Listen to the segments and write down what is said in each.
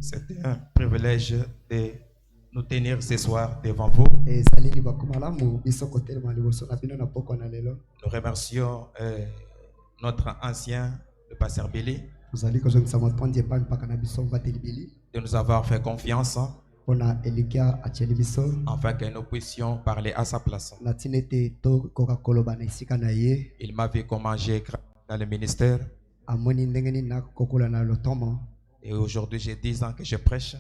C'est un privilège de nous tenir ce soir devant vous. Nous remercions notre ancien, le pasteur Billy, de nous avoir fait confiance afin que nous puissions parler à sa place. Il m'a vu comment j'ai dans le ministère. Et aujourd'hui, j'ai 10 ans que je prêche.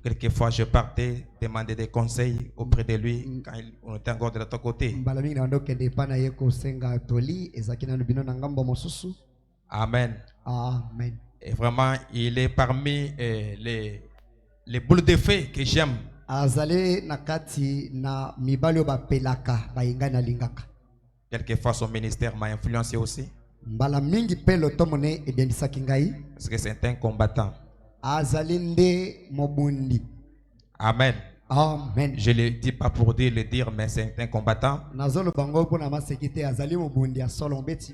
Quelquefois, je partais demander des conseils auprès de lui quand on était encore de l'autre côté. Amen. Amen. Et vraiment, il est parmi les boules de feu que j'aime. Quelquefois, son ministère m'a influencé aussi. Parce que c'est un combattant. Amen. Amen. Je ne le dis pas pour le dire, mais c'est un combattant.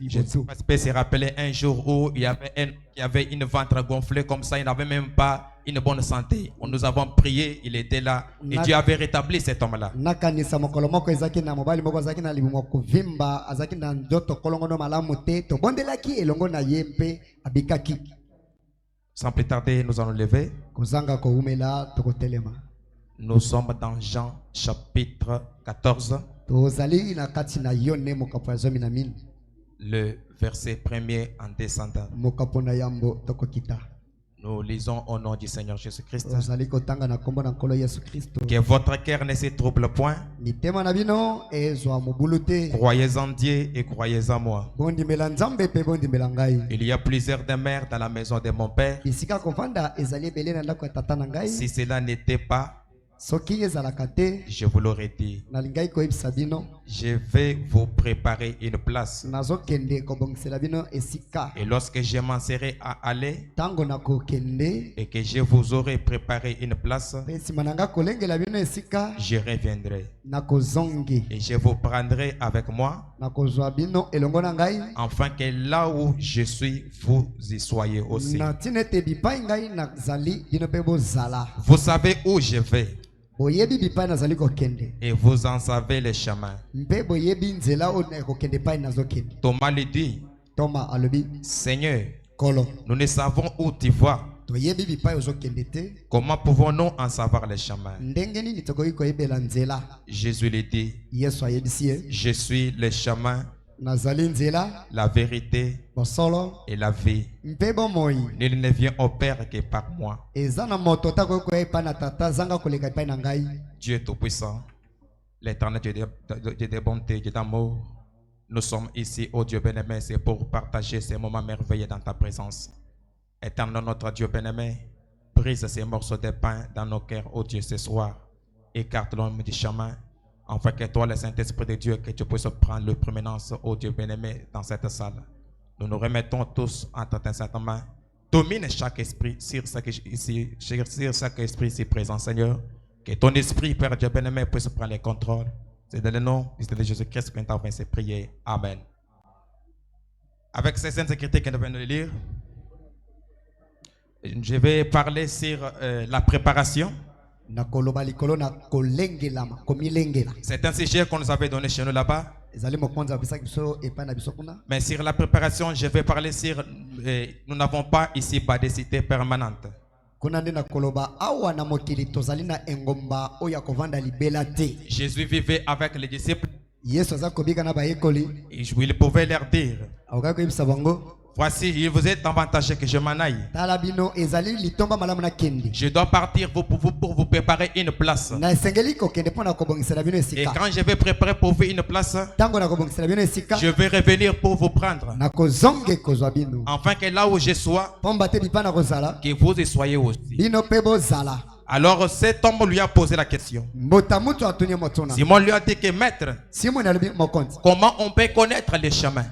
Je peux se rappeler un jour où il y avait une ventre gonflée comme ça, il n'avait même pas une bonne santé. Nous avons prié, il était là et Dieu avait rétabli cet homme-là. Sans plus tarder, nous allons lever. Nous sommes dans Jean chapitre 14. Le verset 1er en descendant. Nous lisons au nom du Seigneur Jésus-Christ. Que votre cœur ne se trouble point. Croyez en Dieu et croyez en moi. Il y a plusieurs demeures dans la maison de mon Père. Si cela n'était pas, je vous l'aurais dit. Je vais vous préparer une place. Et lorsque je m'en serai à aller et que je vous aurai préparé une place, je reviendrai et je vous prendrai avec moi, afin que là où je suis, vous y soyez aussi. Vous savez où je vais et vous en savez le chemin. Thomas lui dit, Seigneur, nous ne savons où tu vas. Comment pouvons-nous en savoir le chemin? Jésus lui dit, je suis le chemin, la vérité et la vie. Nul ne vient au Père que par moi. Dieu Tout-Puissant, l'éternel Dieu de bonté, Dieu d'amour, nous sommes ici, ô Dieu bien-aimé, c'est pour partager ces moments merveilleux dans ta présence. Éternel notre Dieu bien-aimé, brise ces morceaux de pain dans nos cœurs, ô Dieu, ce soir. Écarte l'homme du chemin, afin que toi, le Saint-Esprit de Dieu, que tu puisses prendre le prééminence, ô Dieu bien-aimé, dans cette salle. Nous nous remettons tous entre tes saintes mains. Domine chaque esprit sur chaque esprit ici présent, Seigneur. Que ton esprit, Père Dieu bien-aimé, puisse prendre le contrôle. C'est dans le nom de Jésus-Christ que nous avons fait ces prières. Amen. Avec ces saintes écritures que nous venons de lire, je vais parler sur la préparation. C'est un sujet qu'on nous avait donné chez nous là-bas. Mais sur la préparation, je vais parler sur nous n'avons pas ici-bas de cité permanente. Jésus vivait avec les disciples. Et il pouvait leur dire, voici, il vous est avantageux que je m'en aille. Je dois partir pour vous préparer une place. Et quand je vais préparer pour vous une place, je vais revenir pour vous prendre. Afin que là où je sois, que vous y soyez aussi. Alors cet homme lui a posé la question. Simon lui a dit que maître, comment on peut connaître les chemins?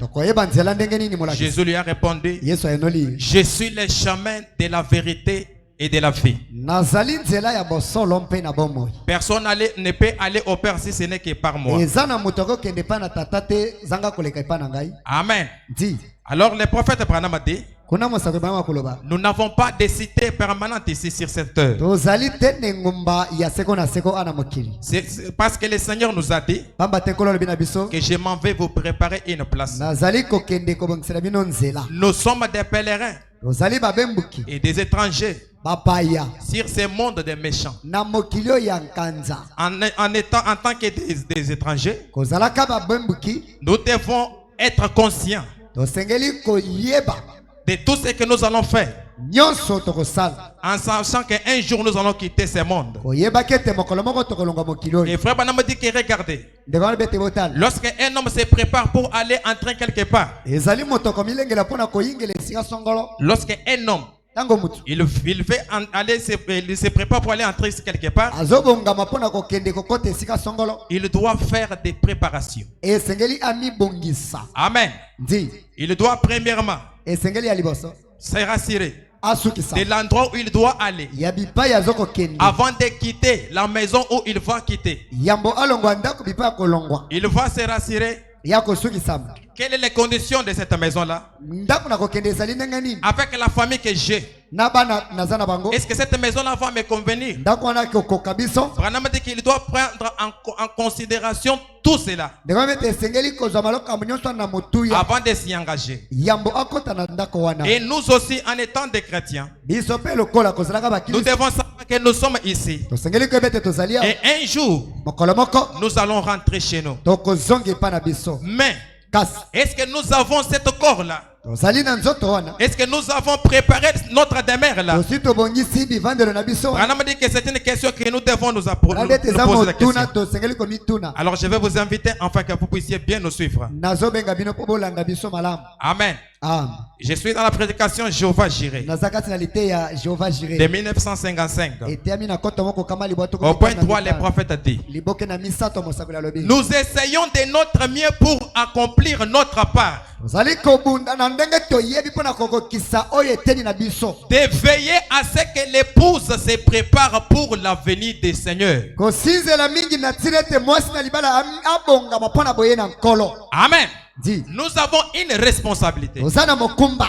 Jésus lui a répondu, je suis le chemin de la vérité et et de la vie. Nazali nzela ya bosolo mpe na bomoi. Personne ne peut aller au Père si ce n'est que par moi. Eza na moto akokende pa na tata te zanga koleka epa na ngai. Amen. Di. Alors le prophète Branham a dit, Kuna mosako bama koloba. nous n'avons pas de cité permanente ici sur cette terre. Tozali te ne ngumba ya seko na seko ana mokili. C'est parce que le Seigneur nous a dit Pamba te kolo bina biso. que je m'en vais vous préparer une place. Nazali kokende kobongisela bino nzela. Nous sommes des pèlerins Tozali babembuki. et des étrangers Bapaya. sur ce monde des méchants. Na mokilio ya nkanza. En tant que des étrangers, Kozalaka babembuki. nous devons être conscients Tosengeli koyeba. de tout ce que nous allons faire, Nyonso tokosala. en sachant qu'un jour nous allons quitter ce monde. Koyeba kete mokolo moko tokolonga mokilio. Et frère Branham dit que regardez, Ndekwana bete botal. lorsqu'un homme se prépare pour aller entrer quelque part, Ezali motoko milengela pona koyingela esika songolo. lorsqu'un homme Tango mutu. il veut aller il se prépare pour aller entrer quelque part, Azobongama pona kokende kokota esika songolo. il doit faire des préparations. Esengeli ami bongisa. Amen. Ndi. Il doit premièrement Esengeli ya liboso. se rassurer Asukisa. de l'endroit où il doit aller Yabipa ya zoko kendi. avant de quitter la maison où il va quitter. Yambo alongwa ndako bipa kolongwa. Il va se rassurer Yako sukisama. quelles sont les conditions de cette maison-là Ndako na kokende ezali ndenge nini? avec la famille que j'ai. Na bana nazana bango. Est-ce que cette maison-là va me convenir? Ndako wana kokoka biso. Branham dit qu'il doit prendre en considération tout cela Ndeko mete esengeli kozwa maloka nyonso na motuya. avant de s'y engager. Yambo akota na ndako wana. Et nous aussi, en étant des chrétiens, Biso pe lokola kozalaka nous bakili. devons savoir que nous sommes ici. Tosengeli ko bete tozali Et un jour, mokolo moko nous allons rentrer chez nous. tokozonge pa na biso. Mais, Kasi est-ce que nous avons cette corps-là? tozali na nzoto wana. Est-ce que nous avons préparé notre demeure là? Tosi tobongisi bivandelo na biso. Branham dit que c'est une question que nous devons nous poser la question. Tuna tosengeli ko mituna. Alors je vais vous inviter afin que vous puissiez bien nous suivre. Nazo benga bino po bolanda biso malamu. Amen. Je suis dans la prédication Jéhovah Jireh Nazakati na lite ya Jéhovah Jireh. de 1955. Etiami na koto moko kama liboto ko. Au point 3, le prophète a dit: Liboke na misato mosakola lobi. nous essayons de notre mieux pour accomplir notre part, Tozali kobunda na ndenge toyebi pona kokokisa oyo eteni na biso. de veiller à ce que l'épouse se prépare pour la venue du Seigneur. Kosinzela mingi na tirete mwasi na libala abonga mapona boye na nkolo. Amen. Di. Nous avons une responsabilité Ozana mokumba.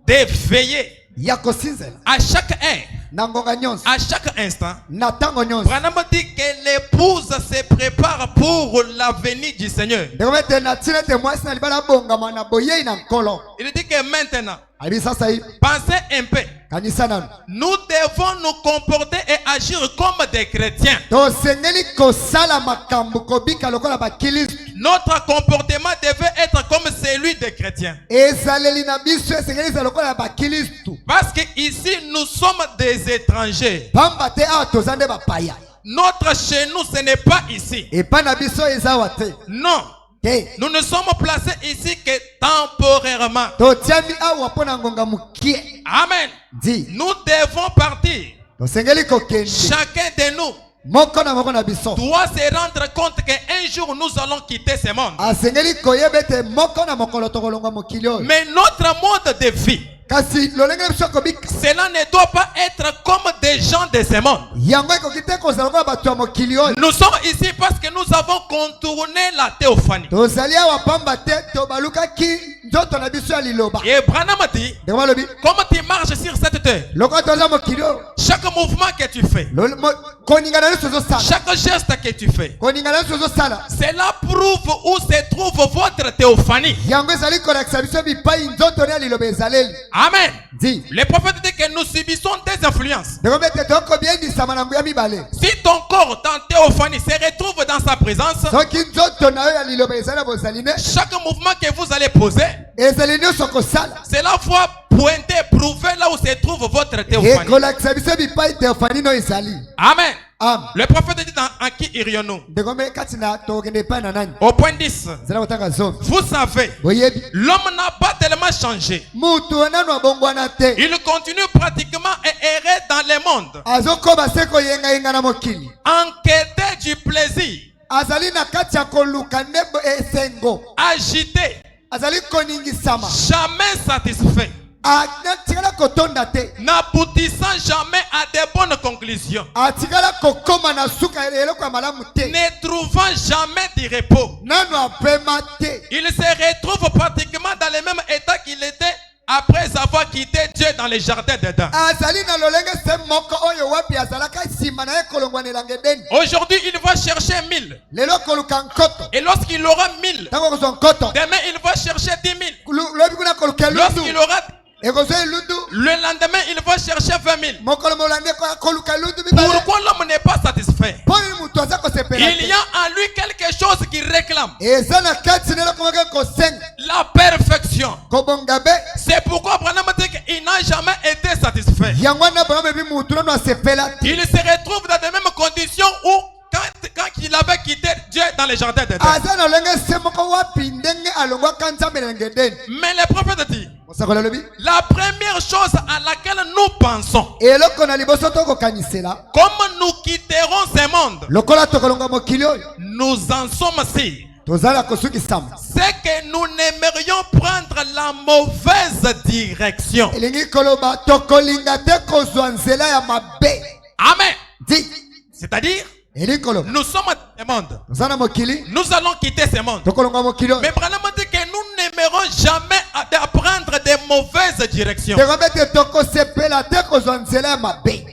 de veiller Ya kosinzela. à chaque heure, Na ngonga nyonso. à chaque instant. Na tango nyonso. Branham dit que l'épouse se prépare pour la venue du Seigneur. Ndeko mete na tirete mwasi na libala abonga mana boye na nkolo. Il dit que maintenant, Abi sasa hii. pensez un peu. Kanisa nanu. Nous devons nous comporter et agir comme des chrétiens. Tosengeli kosala makambo kobika lokola bakilisto. Notre comportement devait être comme celui des chrétiens. Ezaleli na biso esengeli za lokola bakilisto. Parce que ici, nous sommes des étrangers. Pamba te awa tozande bapaya. Notre chez nous, ce n'est pas ici. Epa na biso ezawa te. Non. Te. Nous ne sommes placés ici que temporairement. Totiami awa pona ngonga mukie. Amen. Di. Nous devons partir. Tosengeli kokende. Chacun de nous Moko na biso. doit se rendre compte qu'un jour nous allons quitter ce monde. Asengeli koyebete moko na mokolo tokolonga mokilio. Mais notre mode de vie, Kasi lolenge biso kobika. cela ne doit pas être comme des gens de ce monde. Yango ekokite kozala lokola bato ya mokilio. Nous sommes ici parce que nous avons contourné la théophanie. Tozali awa pamba te tobalukaki nzoto na biso ya liloba. Et Branham dit, Ndeko lobi. comme tu marches sur cette terre, Lokola toza mokilio. chaque mouvement que tu fais, Koninga na biso zosala. chaque geste que tu fais, Koninga na biso zosala. cela prouve où se trouve votre théophanie. Yango ezali kolakisa biso bipai nzoto ya liloba ezaleli. Amen. Di. Le prophète dit que nous subissons des influences. Ndeko bete tokobiendisama na nguya mibale. Si ton corps, ta théophanie se retrouve dans sa présence, Soki nzoto na yo ya liloba ezali bozali ne. chaque mouvement que vous allez poser, Ezali nyonso kosala. cela va pointer, prouver là où se trouve votre théophanie. Ekolakisa biso bipai teofani no ezali. Amen. Am. Le prophète dit en qui irions-nous? Ndeko me kati na tokende epai na nani. Au point 10, Zala kotanga zomi. vous savez, Boyebi. l'homme n'a pas tellement changé. Mutu nanu abongwana te. Il continue pratiquement à errer dans le monde, Azokoba se koyenga yenga na mokili. en quête du plaisir, Azali na kati ya koluka ndebo esengo. agité, Azali koningisama. jamais satisfait. Anatikala kotonda te n'aboutissant jamais à de bonnes conclusions, atikala kokoma na suka eloko ya malamu te ne trouvant jamais de repos. nano apema te Il se retrouve pratiquement dans le même état qu'il était après avoir quitté Dieu dans le jardin d'Éden. azali na lolenge se moko oyo wapi azalaka nsima na ye kolongwanelanga edeni Aujourd'hui, il va chercher 1000. lelo koluka nkoto Et lorsqu'il aura 1000, ntango kozwa nkoto demain il va chercher 10 000. lobi kuna koluka elundu Lorsqu'il aura, ekozwa elundu le lendemain, il va chercher 20 000. mokolo molandi koluka elundu mibale Pourquoi l'homme n'est pas satisfait? mpo nini moto aza kosepela Il y a en lui quelque chose qui réclame eza na kati na eloko moko kosenga la perfection. kobonga be C'est pourquoi Abraham dit qu'il n'a jamais été satisfait. yango wana abraham ebi motu nano asepela te Il se retrouve dans les mêmes conditions où quand il avait quitté Dieu dans le jardin d'Éden. aza na lolenge se moko wapi ndenge alongwaka nzambe na ngedeni Mais le prophète dit, mosakoli alobi la première chose à laquelle nous pensons, eloko na liboso tokokanisela comme nous quitterons ce monde, lokola tokolonga mokili oyo nous en sommes sûrs. tozala kosukisama C'est que nous n'aimerions prendre la mauvaise direction. elingi koloba tokolinga te kozwa nzela ya mabe Amen. di C'est-à-dire, elingi koloba nous sommes dans ce monde. toza na mokili Nous allons quitter ce monde. tokolonga mokili oyo Mais Branham dit que nous n'aimerons jamais prendre de mauvaises directions. tekobe te tokosepela te kozwa nzela ya mabe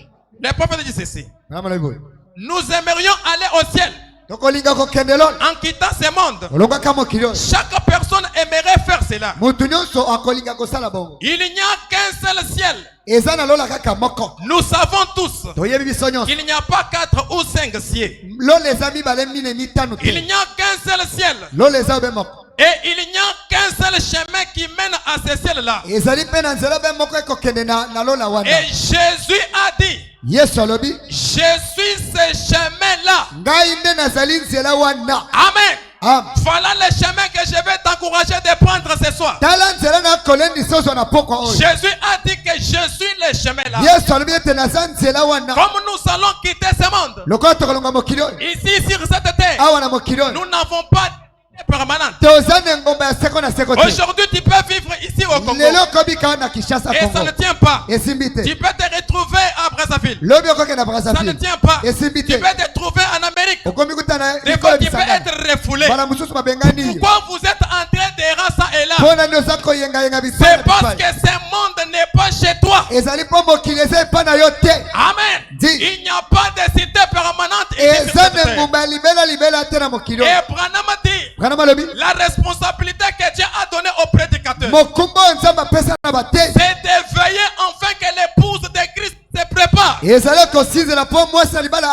Le prophète dit ceci. Malamu alobi boye. Nous aimerions aller au ciel tokolinga kokende lolo en quittant ce monde. olongwaka mokili oyo Chaque personne aimerait faire cela. motu nyonso akolinga kosala bongo Il n'y a qu'un seul ciel. eza na lola kaka moko Nous savons tous toyebi biso nyonso qu'il n'y a pas 4 ou 5 cieux. lola eza mibale mine mitano Il te n'y a qu'un seul ciel. lola eza obe moko Et il n'y a qu'un seul chemin qui mène à ce ciel-là. ezali mpe na nzela obe moko ekokende na lola wana Et Jésus a dit, yesu alobi je suis ce chemin-là. ngai nde nazali nzela wana Amen. Amen. Voilà le chemin que je vais t'encourager de prendre ce soir. tala nzela nakolendisa ozwa na pokwa oyo Jésus a dit que je suis le chemin-là. yesu alobi ete naza nzela wana Comme nous allons quitter ce monde, lokola tokolonga mokili oyo ici sur cette terre, awa na mokili oyo nous n'avons pas de permanente. toza na engomba ya seko na seko te Aujourd'hui, tu peux vivre ici au Congo. lelo okobika wana na kinshasa Et ça congo ne tient pas. esimbi te Tu peux te retrouver à Brazzaville. lobi okokende na Ça ne brazzaville tient pas. esimbi Tu te peux te trouver en Amérique. okomi kuta na Des likolo fois, tu peux bisangani être refoulé. bana mosusu babengani yo Pourquoi vous êtes en train d'errer ça et là? mpo nani oza koyengayenga C'est parce bisanga que ce monde n'est pas chez toi. ezali mpo mokili eza epai na yo te Amen. Dis. Il n'y a pas de cité permanente ici sur eza cette na terre. engumba ya libela te na mokili oyo Et Branham dit, branham alobi la responsabilité que Dieu a donnée au prédicateur, mokumba oyo nzambe apesa na bate c'est de veiller enfin que l'épouse de Christ se prépare. ezali kosinzela mpo mwasi na libala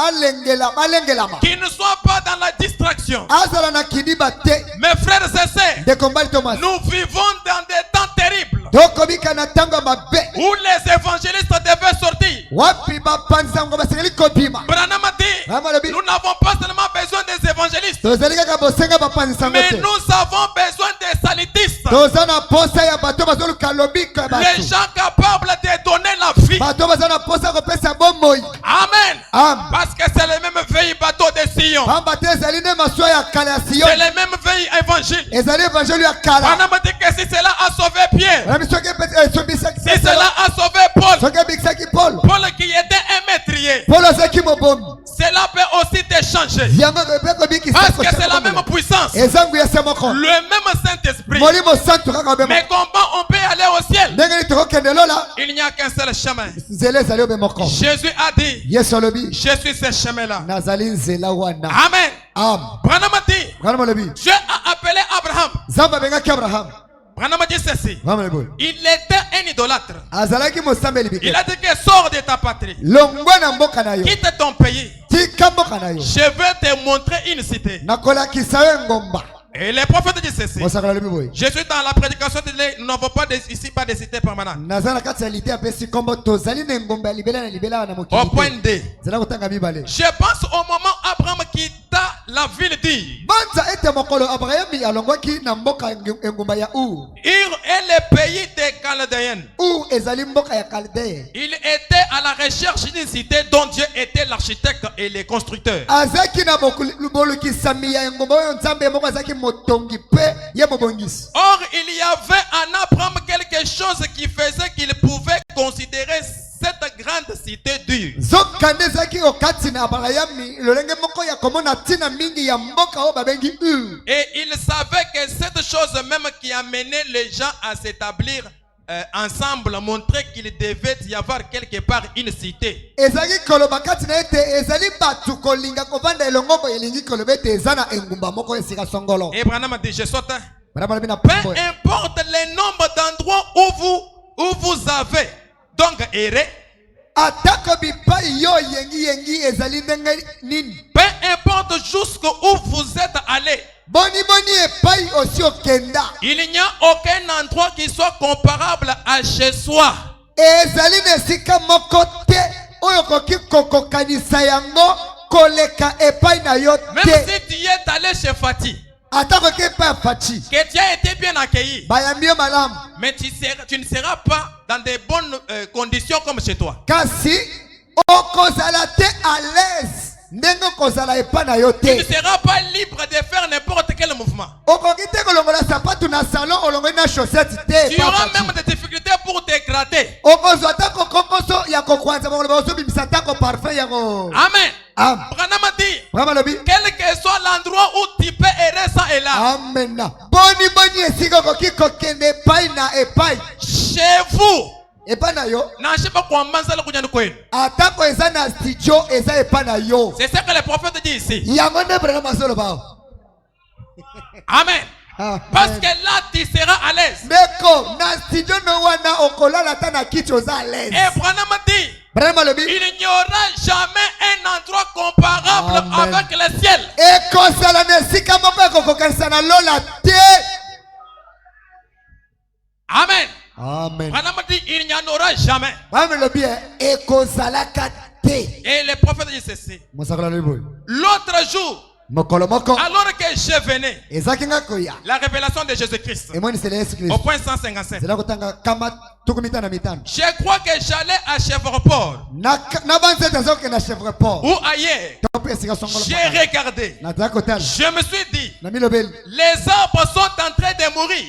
balengelama Qu'il ne soit pas dans la distraction. azala na kidiba te Mes frères et sœurs, ndeko mbali tomasi nous vivons dans des temps terribles tokobika na ntango ya mabe où les évangélistes devaient sortir. wapi bapanzi yango basengeli kobima Branham dit, branham alobi nous n'avons pas seulement besoin des évangélistes, tozali kaka bosenga bapanzi sango mais te nous avons besoin des salitistes. toza na posa ya bato bazoluka lobiko ya Les bato gens capables de donner la vie. bato baza na posa ya kopesa bomoi Amen. am Parce que c'est le même vieil bateau de Sion. pamba te ezali nde masuwa ya kala ya C'est siyoni le même vieil évangile. ezali evangeli ya kala Branham dit que si cela a sauvé Pierre, wana soki ebikisaki si cela a sauvé Paul, soki ebikisaki polo Paul qui était un métrier, polo azalaki mobomi cela peut aussi te changer. yango epe kobikisa Parce que c'est la même puissance. eza nguya se moko Le même Saint-Esprit. molimo santu kaka obe Mais comment on peut aller au ciel? ndenge nini tokokende lola Il n'y a qu'un seul chemin. nzela ezali obe moko Jésus a dit, yesu alobi je suis ce chemin-là. nazali nzela wana Amen. am Branham dit, branham alobi Dieu a appelé Abraham. nzambe abengaki abrahamu Branham dit ceci. branham alobi Il était un idolâtre. azalaki mosambeli Il bike a dit que sors de ta patrie. longwa na mboka na yo Quitte ton pays. tika mboka na yo Je vais te montrer une cité. nakolakisa yo engomba Et le prophète dit ceci. mosakoli alobi boye Je suis dans la prédication de nous n'avons pas ici pas de cité permanente. naza na kati ya lite apesi nkombo tozali na engomba ya libela na libela na Au mokili point te D. zala kotanga mibale Je pense au moment où Abraham quitta la ville d'Ir. banza ete mokolo abrahami alongwaki na mboka engumba ya ur Ir est le pays des Chaldéens. ur ezali mboka ya kaldee Il était à la recherche d'une cité dont Dieu était l'architecte et le constructeur. azalaki na bolukisami ya engumba oyo nzambe moko azalaki motongi mpe ye mobongisi Or, il y avait en Abraham quelque chose qui faisait qu'il pouvait construire na Abrahami lolenge moko ya komona tina mingi ya mboka o babengi Et il savait que cette chose même qui amenait les gens à s'établir ensemble montrait qu'il devait y avoir quelque part une cité. ezali koloba kati na ete ezali batu kolinga kovanda elongo elingi koloba ete eza na engumba moko esika songolo. Et Branham dit, je saute. Bana bana bina Peu pombo. importe le nombre d'endroits où vous avez donc erré, Atako bipai yo yengi ezali ndenge nini. peu importe jusqu'où vous êtes allé, Boni epai osi okenda. il n'y a aucun endroit qui soit comparable à chez soi. Ezali nesika moko te oyo koki kokokanisa yango koleka epai na yo Même te. si tu es allé chez Fatih, Atako ke epai Fachi. que tu as été bien accueilli, Bayambi yo malamu. mais tu ne seras pas dans de bonnes conditions comme chez toi. Kasi okozala te à l'aise. Ndenge kozala epai na yo Tu ne te. seras pas libre de faire n'importe quel mouvement. Okoki te kolongola sapatu na salon olongoli na chaussette te. Tu auras même des difficultés pour te gratter. Okozwa tako kokoso ya kokwanza boloba osobimisa tako parfum ya ko. Amen. Am. Branham dit, Brahma lobi. quel que soit l'endroit où tu peux errer ça et là, Amen. Boni esika okoki kokende epai na epai. chez vous, Epai na yo. Atako eza na studio eza epai na yo. c'est ce que le prophète dit ici. Yango nde Brahma masoloba. Amen. Parce que là, tu seras à l'aise. Ndeko na studio no wana okolala ta na kiti oza à l'aise. Et Branham dit, Brahma lobi. il n'y aura jamais un endroit comparable Amen. avec le ciel. Ekozala na esika moko ekokokanisa na lola te. Amen. Amen. Branham dit, il n'y en aura jamais. Brahma lobi ekozala ka te. Et le prophète dit ceci. Mosakala lobi. L'autre jour, Mokolo moko. alors que je venais, Ezaki nga koya. la révélation de Jésus-Christ, Emoni c'est Yesu au Kristo. point 157. Zela kotanga kama tukumita na mitano. Je crois que j'allais à Chèvreport Na banze tazo ke na chèvre port. ou ailleurs. Topo esika songolo. J'ai regardé. Na ta kotala. Je me suis dit, Na milobeli. les arbres sont en train de mourir.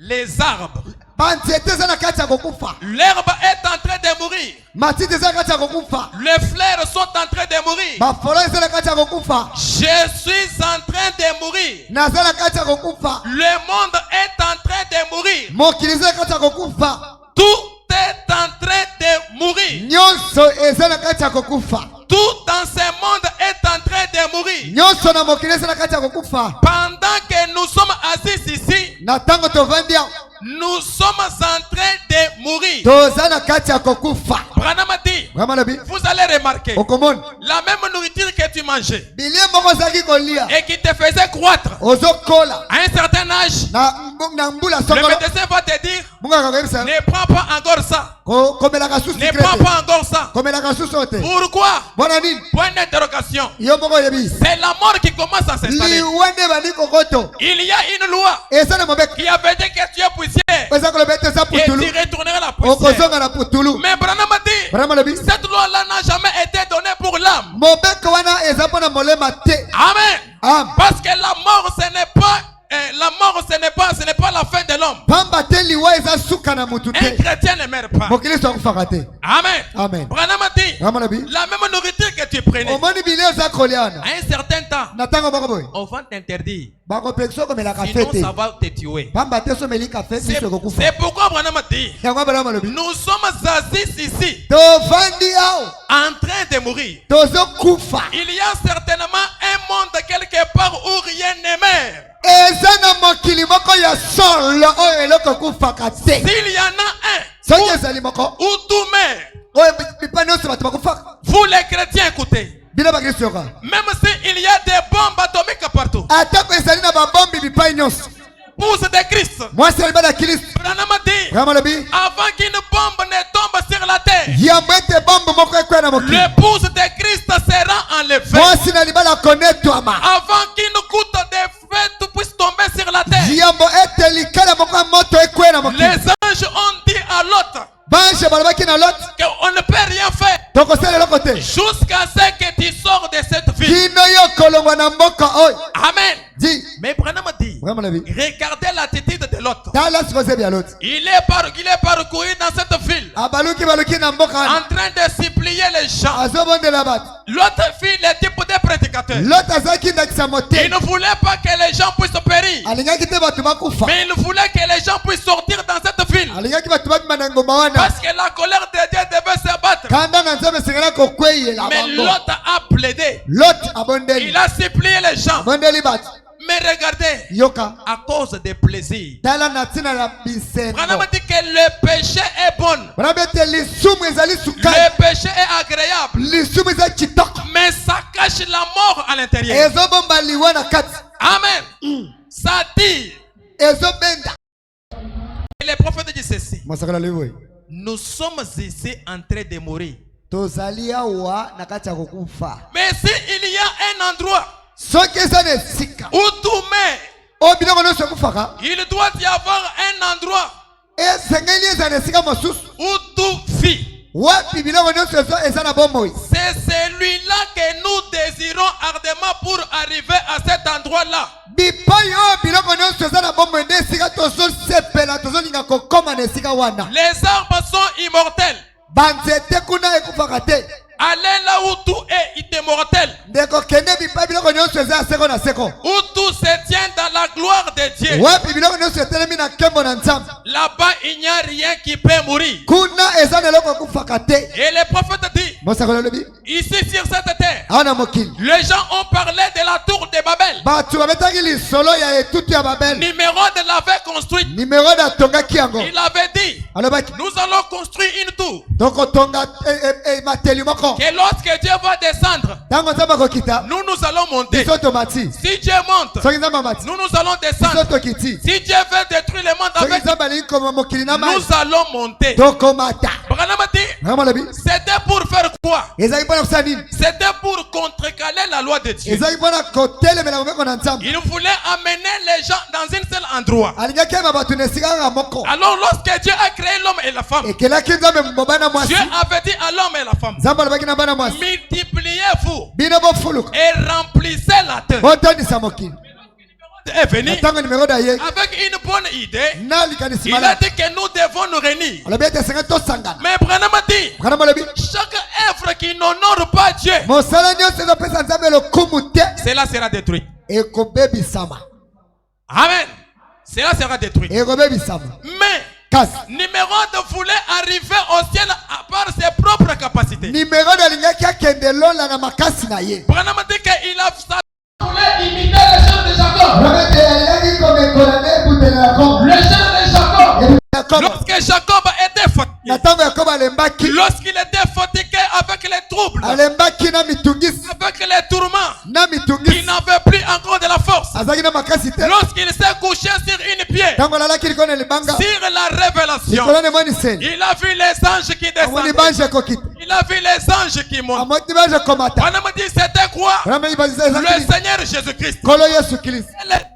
Les arbres. Banzete za na kati ya kokufa. L'herbe est en train de mourir. Matiti za na kati ya kokufa. Les fleurs sont en train de mourir. Ba fololo za na kati ya kokufa. Je suis en train de mourir. Na za na kati ya kokufa. Le monde est en train de mourir. Mokili za na kati ya kokufa. Tout est en train de mourir. Nyonso eza na kati ya kokufa. Tout dans ce monde est en train de mourir. Nyonso na mokili za na kati ya kokufa. Pendant que nous sommes assis ici, Na tango tovandi ya. nous sommes en train de mourir. Toza na kati ya kokufa. Branham dit, Brahma lobi. vous allez remarquer, Okomoni. la même nourriture que tu mangeais Bilie moko zaki kolia. et qui te faisait croître Ozokola. à un certain âge, Na mbula le songolo. médecin va te dire, Munga kakebisa. ne prends pas encore ça. Komelaka susu Ne prends krete. pas encore ça. Komelaka susu ote. Pourquoi? Bona nini? Point d'interrogation. Yo moko yebi. C'est la mort qui commence à s'installer. Liwende bani kokoto. Il y a une loi Eza na mobek. qui avait dit que tu es poussière Eza koloba ete eza et putulu. tu retourneras la poussière. Okozonga na putulu. Mais Branham dit, Brahma lobi. cette loi-là n'a jamais été donnée pour l'âme. Mobek wana eza pona molema te. Amen. Am. Parce que la mort, ce n'est pas la fin de l'homme. Pamba te liwa eza suka na mutu Un te. chrétien ne meurt pas. Mokilisto akufaka te. Amen. Amen. Branham dit, Brahma lobi. la même nourriture que tu prenais, Omoni bilie eza koliana. à un certain temps, Na tango moko boy. on va t'interdire. Bakopekisa komelaka Sinon, fe te. ça va te tuer. Pamba te someli kafe C'est biso kokufa. c'est pourquoi Branham dit, Yango Brahma lobi. nous sommes assis ici, Tovandi ao. en train de mourir. Tozokufa. Il y a certainement un monde quelque part où rien ne meurt. Eza na mokili moko ya solo oyo eloko kufaka te. S'il y en a un Soki ezali moko où tout meurt, oyo bipa nyonso bato bakufaka. vous les chrétiens écoutez, Bino bakristo yoka. même s'il y a des bombes atomiques partout, Atako ezali na babombi bipai nyonso. pousse de Christ. Mwasi aliba na Kristo. Branham dit, Brahma lobi. avant qu'une bombe ne tombe sur la terre, Yambo ete bombe moko ekwe na mokili. le pouce de Christ sera enlevé. Mwasi na libala konetwama. Avant qu'une goutte de feu puisse tomber sur la terre, Yambo ete likala moko ya moto ekwe na mokili. les anges ont dit à Lot Bange balobaki na Lot. qu'on ne peut rien faire Tokosala eloko te. jusqu'à ce que tu sors de cette ville. Kino yo kolongwa na mboka oyo. Amen. Di. Mais Branham dit, Brahma lobi. regardez l'attitude de Lot. tala sikoze bya Lot. Il est parcouru dans cette ville Abaluki baluki na mboka en train de supplier les gens. azobondela bato. L'autre fille, le type de prédicateur. Lot azaki ndakisa Il motema. ne voulait pas que les gens puissent périr. Alingaki te bato bakufa. Mais il voulait que les gens puissent sortir dans cette ville. Alingaki bato babima na ngoma wana. Parce que la colère de Dieu devait se battre. Kanda na nzambe sengela kokweyela Mais bango. l'autre a plaidé. Lot abondeli. Il a supplié les gens. Abondeli bato. Mais regardez, Yoka. à cause des plaisirs. Tala na tina la bisendo. Branham dit que le péché est bon. Brabete lisumu ezali sukali. Le péché est agréable. Lisumu ezali kitoko. Mais ça cache la mort à l'intérieur. Ezobomba liwa na kati. Amen. Ça dit. Ezobenda. Et le prophète dit ceci. Masakala lewe. Nous sommes ici en train de mourir. Tozali awa na kati ya kokufa. Mais s'il y a un endroit Soki eza na esika. où tout met, O biloko nyonso ekufaka. il doit y avoir un endroit Esengeli eza na esika mosusu. où tout vit. Wapi biloko nyonso eza na bomoi. C'est celui-là que nous désirons ardemment pour arriver à cet endroit-là. Bipai oyo biloko nyonso eza na bomoi nde esika tozosepela tozolinga kokoma na esika wana. Les arbres sont immortels. Banzete kuna ekufaka te. Allez là où tout est immortel. Ndeko kende bipai biloko nyonso eza ya seko na seko. Où tout se tient dans la gloire de Dieu. Wapi biloko nyonso etelemi na nkembo na Nzambe. Là-bas, il n'y a rien qui peut mourir. Kuna eza na eloko ekufaka te. Et le prophète dit, Mosakolo lobi. ici sur cette terre, Awa na mokili. les gens ont parlé de la tour de Babel. Bato babetaki lisolo ya etutu ya Babel. Nimérode l'avait construite. Nimero na tongaki yango. Il avait dit, Alobaki. nous allons construire une tour. Donc otonga mateli moko. Que lorsque Dieu va descendre, Tango Nzambe akokita. nous allons monter. Biso tomati. Si Dieu monte, Soki Nzambe amati. nous allons Biso descendre. tokiti. Si Dieu veut détruire le monde Soki avec, Nzambe alingi koma mokili na mai. nous allons monter. Tokomata. Branham dit, Ngama lobi. c'était pour faire quoi? Ezaki mpona kosala nini? C'était pour contrecaler la loi de Dieu. Ezaki mpona kotelemela mobeko na Nzambe. Il voulait amener les gens dans un seul endroit. Alingaki ayeba bato na esika kaka moko. Alors lorsque Dieu a créé l'homme et la femme, Ekelaki Nzambe mobana mwasi. Dieu avait dit à l'homme et la femme, Nzambe alobaki na bana mwasi. multipliez-vous Bino bofuluka. et remplissez la terre. Botondisa mokili. Est venu Na ntango nimero da ye. avec une bonne idée. Na likanisi Il a malamu. dit que nous devons nous réunir. Alobi ete esengeli tosangana. Mais Branham dit, Branham alobi. chaque œuvre qui n'honore pas Dieu, Mosala nyonso ezopesa Nzambe lokumu te. cela sera détruit. Ekobebisama. Amen. Cela sera détruit. Ekobebisama. Mais Kasi. Nimérode voulait arriver au ciel par ses propres capacités. Nimero alingaki akende lola na makasi na ye. Branham dit qu'il a voulait imiter les chants de Jacob. Robert alingaki komekola na ebutela Yakobo. Le chant de Jacob. Yakobo. Lorsque Jacob était fatigué, Na ntango Yakobo alembaki. lorsqu'il était fatigué avec les troubles, Alembaki na mitungisi. avec les tourments, Na il mitungisi. n'avait plus encore de la force. Azaki na makasi te. Lorsqu'il s'est couché sur une pierre, Ntango alalaki likolo na libanga. sur la révélation, Likolo na emoniseli. il a vu les anges qui Amoni descendaient. banje ekokita. Il a vu les anges qui montent. Amoni banje ekomata. On me dit c'était quoi? Vraiment ibazisa Le ezaki. Seigneur Jésus-Christ. Kolo Yesu Kristo.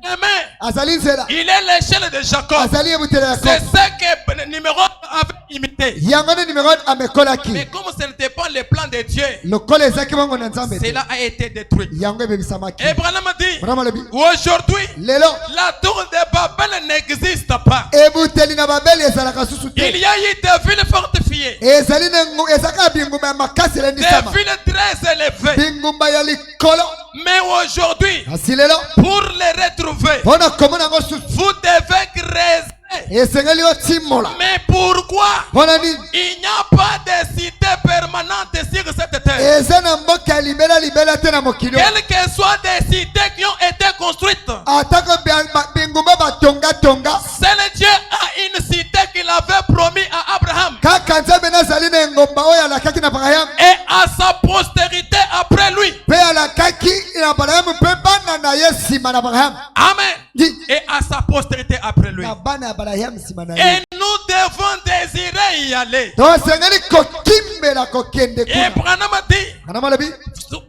Amen. Azali nzela. Il est l'échelle de Jacob. Azali ebutela C'est Yakobo. ce que numéro avait imité. Yango nde nimero amekolaki. Mais comme ce n'était pas le plan de Dieu, Lokolo ezaki bongo na Nzambe te. cela a été détruit. Yango ebebisamaki. Et Branham dit, Branham alobi. aujourd'hui, Lelo. la tour de Babel n'existe pas. Ebuteli na Babeli ezalaka susu te. Il y a eu des villes fortifiées, Ezali na ezaka bingumba ya makasi des elendisama. villes très élevées. Bingumba ya likolo. Mais aujourd'hui, Asi lelo. pour les retrouver, Mpona komona yango susu. vous devez creuser. Esengeli otimola. Mais pourquoi Mpona nini? il n'y a pas de cité permanente sur cette terre? Eza na mboka ya libela te na mokili oyo. Quelles que soient des cités qui ont été construites, Atako bingumba batonga. seul Dieu a une cité qu'il avait promis à Abraham Kaka Nzambe nazali na engomba oyo alakaki na Abrahamu. et à sa postérité après lui. Mpe alakaki na Abrahamu mpe bana na ye nsima na Abrahamu. Amen. Di. Et à sa postérité après lui. Na bana ya Abrahamu nsima na ye. Et nous devons désirer y aller. tosengeli kokimbela kokende Et kuna. Branham dit, Branham alobi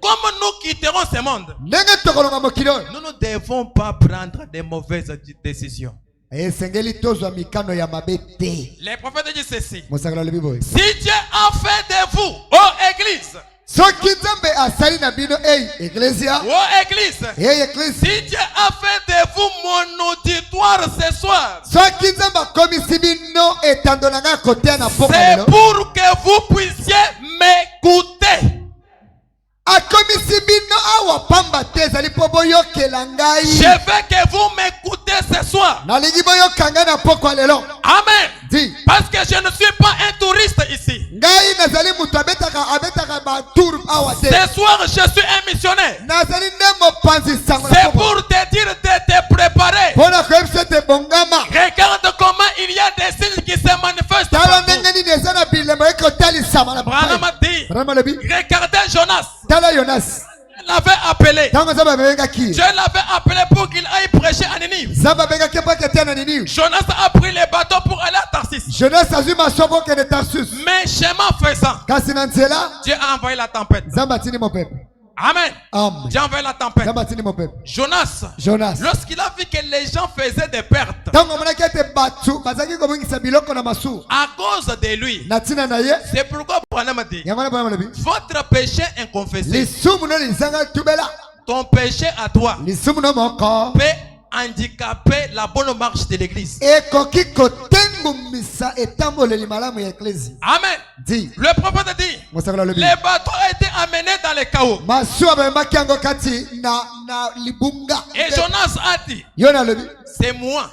comme nous quitterons ce monde, ndenge tokolonga mokili oyo nous ne devons pas prendre de mauvaises décisions. esengeli tozwa mikano ya mabe te. Les prophètes disent ceci. Mosakoli alobi boye. Si Dieu a fait de vous, ô Église, soki nzambe asali na bino Ecclesia Oh église, Église si Dieu a fait de vous mon auditoire ce soir, soki nzambe akomisi bino etando na ngai koteya na mboka c'est lelo pour que vous puissiez m'écouter. akomisi bino awa pamba te ezali mpo boyokela Je ngai veux que vous m'écoutez ce soir. nalingi boyoka ngai na pokwa lelo Amen. di Parce que je ne suis pas un touriste ici. ngai nazali moto abetaka batour awa te Ce soir, je suis un missionnaire. nazali nde mopanzi sango na C'est pokwa pour te dire de te préparer. mpo na koyebisa ete bongama Regarde comment il y a des signes qui se manifestent tala partout. ndenge nini eza na bilemo ekotalisama na Branham papai a dit, Branham alobi regardez Jonas. tala yonas Il l'avait appelé. ntango nzambe abengaki Dieu l'avait appelé pour qu'il aille prêcher à Ninive. nzambe abengaki mpo akete na nini Jonas a pris les bateaux pour aller à Tarsis. jonas azwi maswa mpo okende tarsus Mais chemin faisant, kasi na nzela Dieu a envoyé la tempête. nzambe atindi mopepe Amen. amen Dieu a envoyé la tempête. nzambe atindi mopepe Jonas, jonas lorsqu'il a vu que les gens faisaient des pertes ntango amonaki ete bato bazalaki kobongisa biloko na masuwa à cause de lui, na ntina na ye c'est pourquoi Branham a dit, yango wana Branham alobi votre péché inconfessé, lisumu no lizanga tubela ton péché à toi, lisumu no moko peut handicaper la bonne marche de l'église. ekoki kotengumisa etamboleli malamu ya eklesi Amen. di Le prophète dit, mosakoli alobi les bateaux étaient amenés dans les chaos. masuwa bamemaki yango kati na libunga Et Jonas a dit, yona alobi c'est moi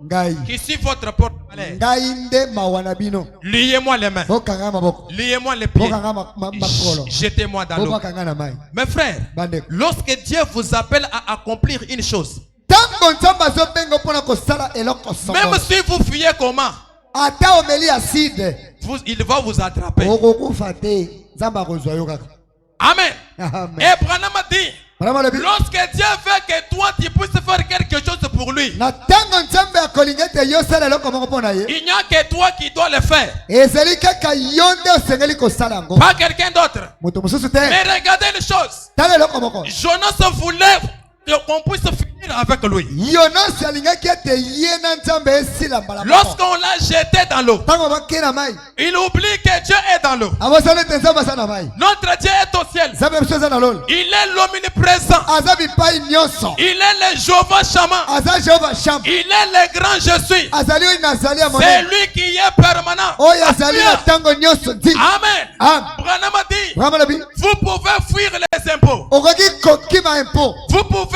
ngai qui suis votre porte-malheur. ngai nde mawa na bino Liez-moi les mains. bokanga maboko Liez-moi les pieds. bokanga makolo Jetez-moi dans l'eau. bobakanga na mai Mes frères, bandeko lorsque Dieu vous appelle à accomplir une chose, ntango nzambe azobenga mpona kosala eloko même songolo si vous fuyez comment, ata omeli aside il va vous attraper. okokufa te nzambe akozwa yo kaka Amen. amen Et Branham a dit, Branham alobi lorsque Dieu veut que toi tu puisses faire quelque chose pour lui, na ntango nzambe akolinga ete yo osala eloko moko mpo na ye il n'y a que toi qui dois le faire, ezali kaka yo nde osengeli kosala yango pas quelqu'un d'autre. moto mosusu te Mais regardez une chose, tala eloko moko Jonas voulait qu'on puisse finir avec lui. yonas alingaki ete ye na nzambe esila mbala moko Lorsqu'on l'a jeté dans l'eau, ntango bakei na mai il oublie que Dieu est dans l'eau. abosana ete nzambe aza na mai Notre Dieu est au ciel. nzambe biso eza na lolo Il est l'omniprésent. aza bipai nyonso Il est le Jéhovah Shammah. aza jehova sham Il est le grand je suis. azali oyo nazali ya C'est monene lui qui est permanent. oyo azali na ntango nyonso di Amen. amen Branham a dit, Branham alobi vous pouvez fuir les impôts. okoki kokima impo Vous pouvez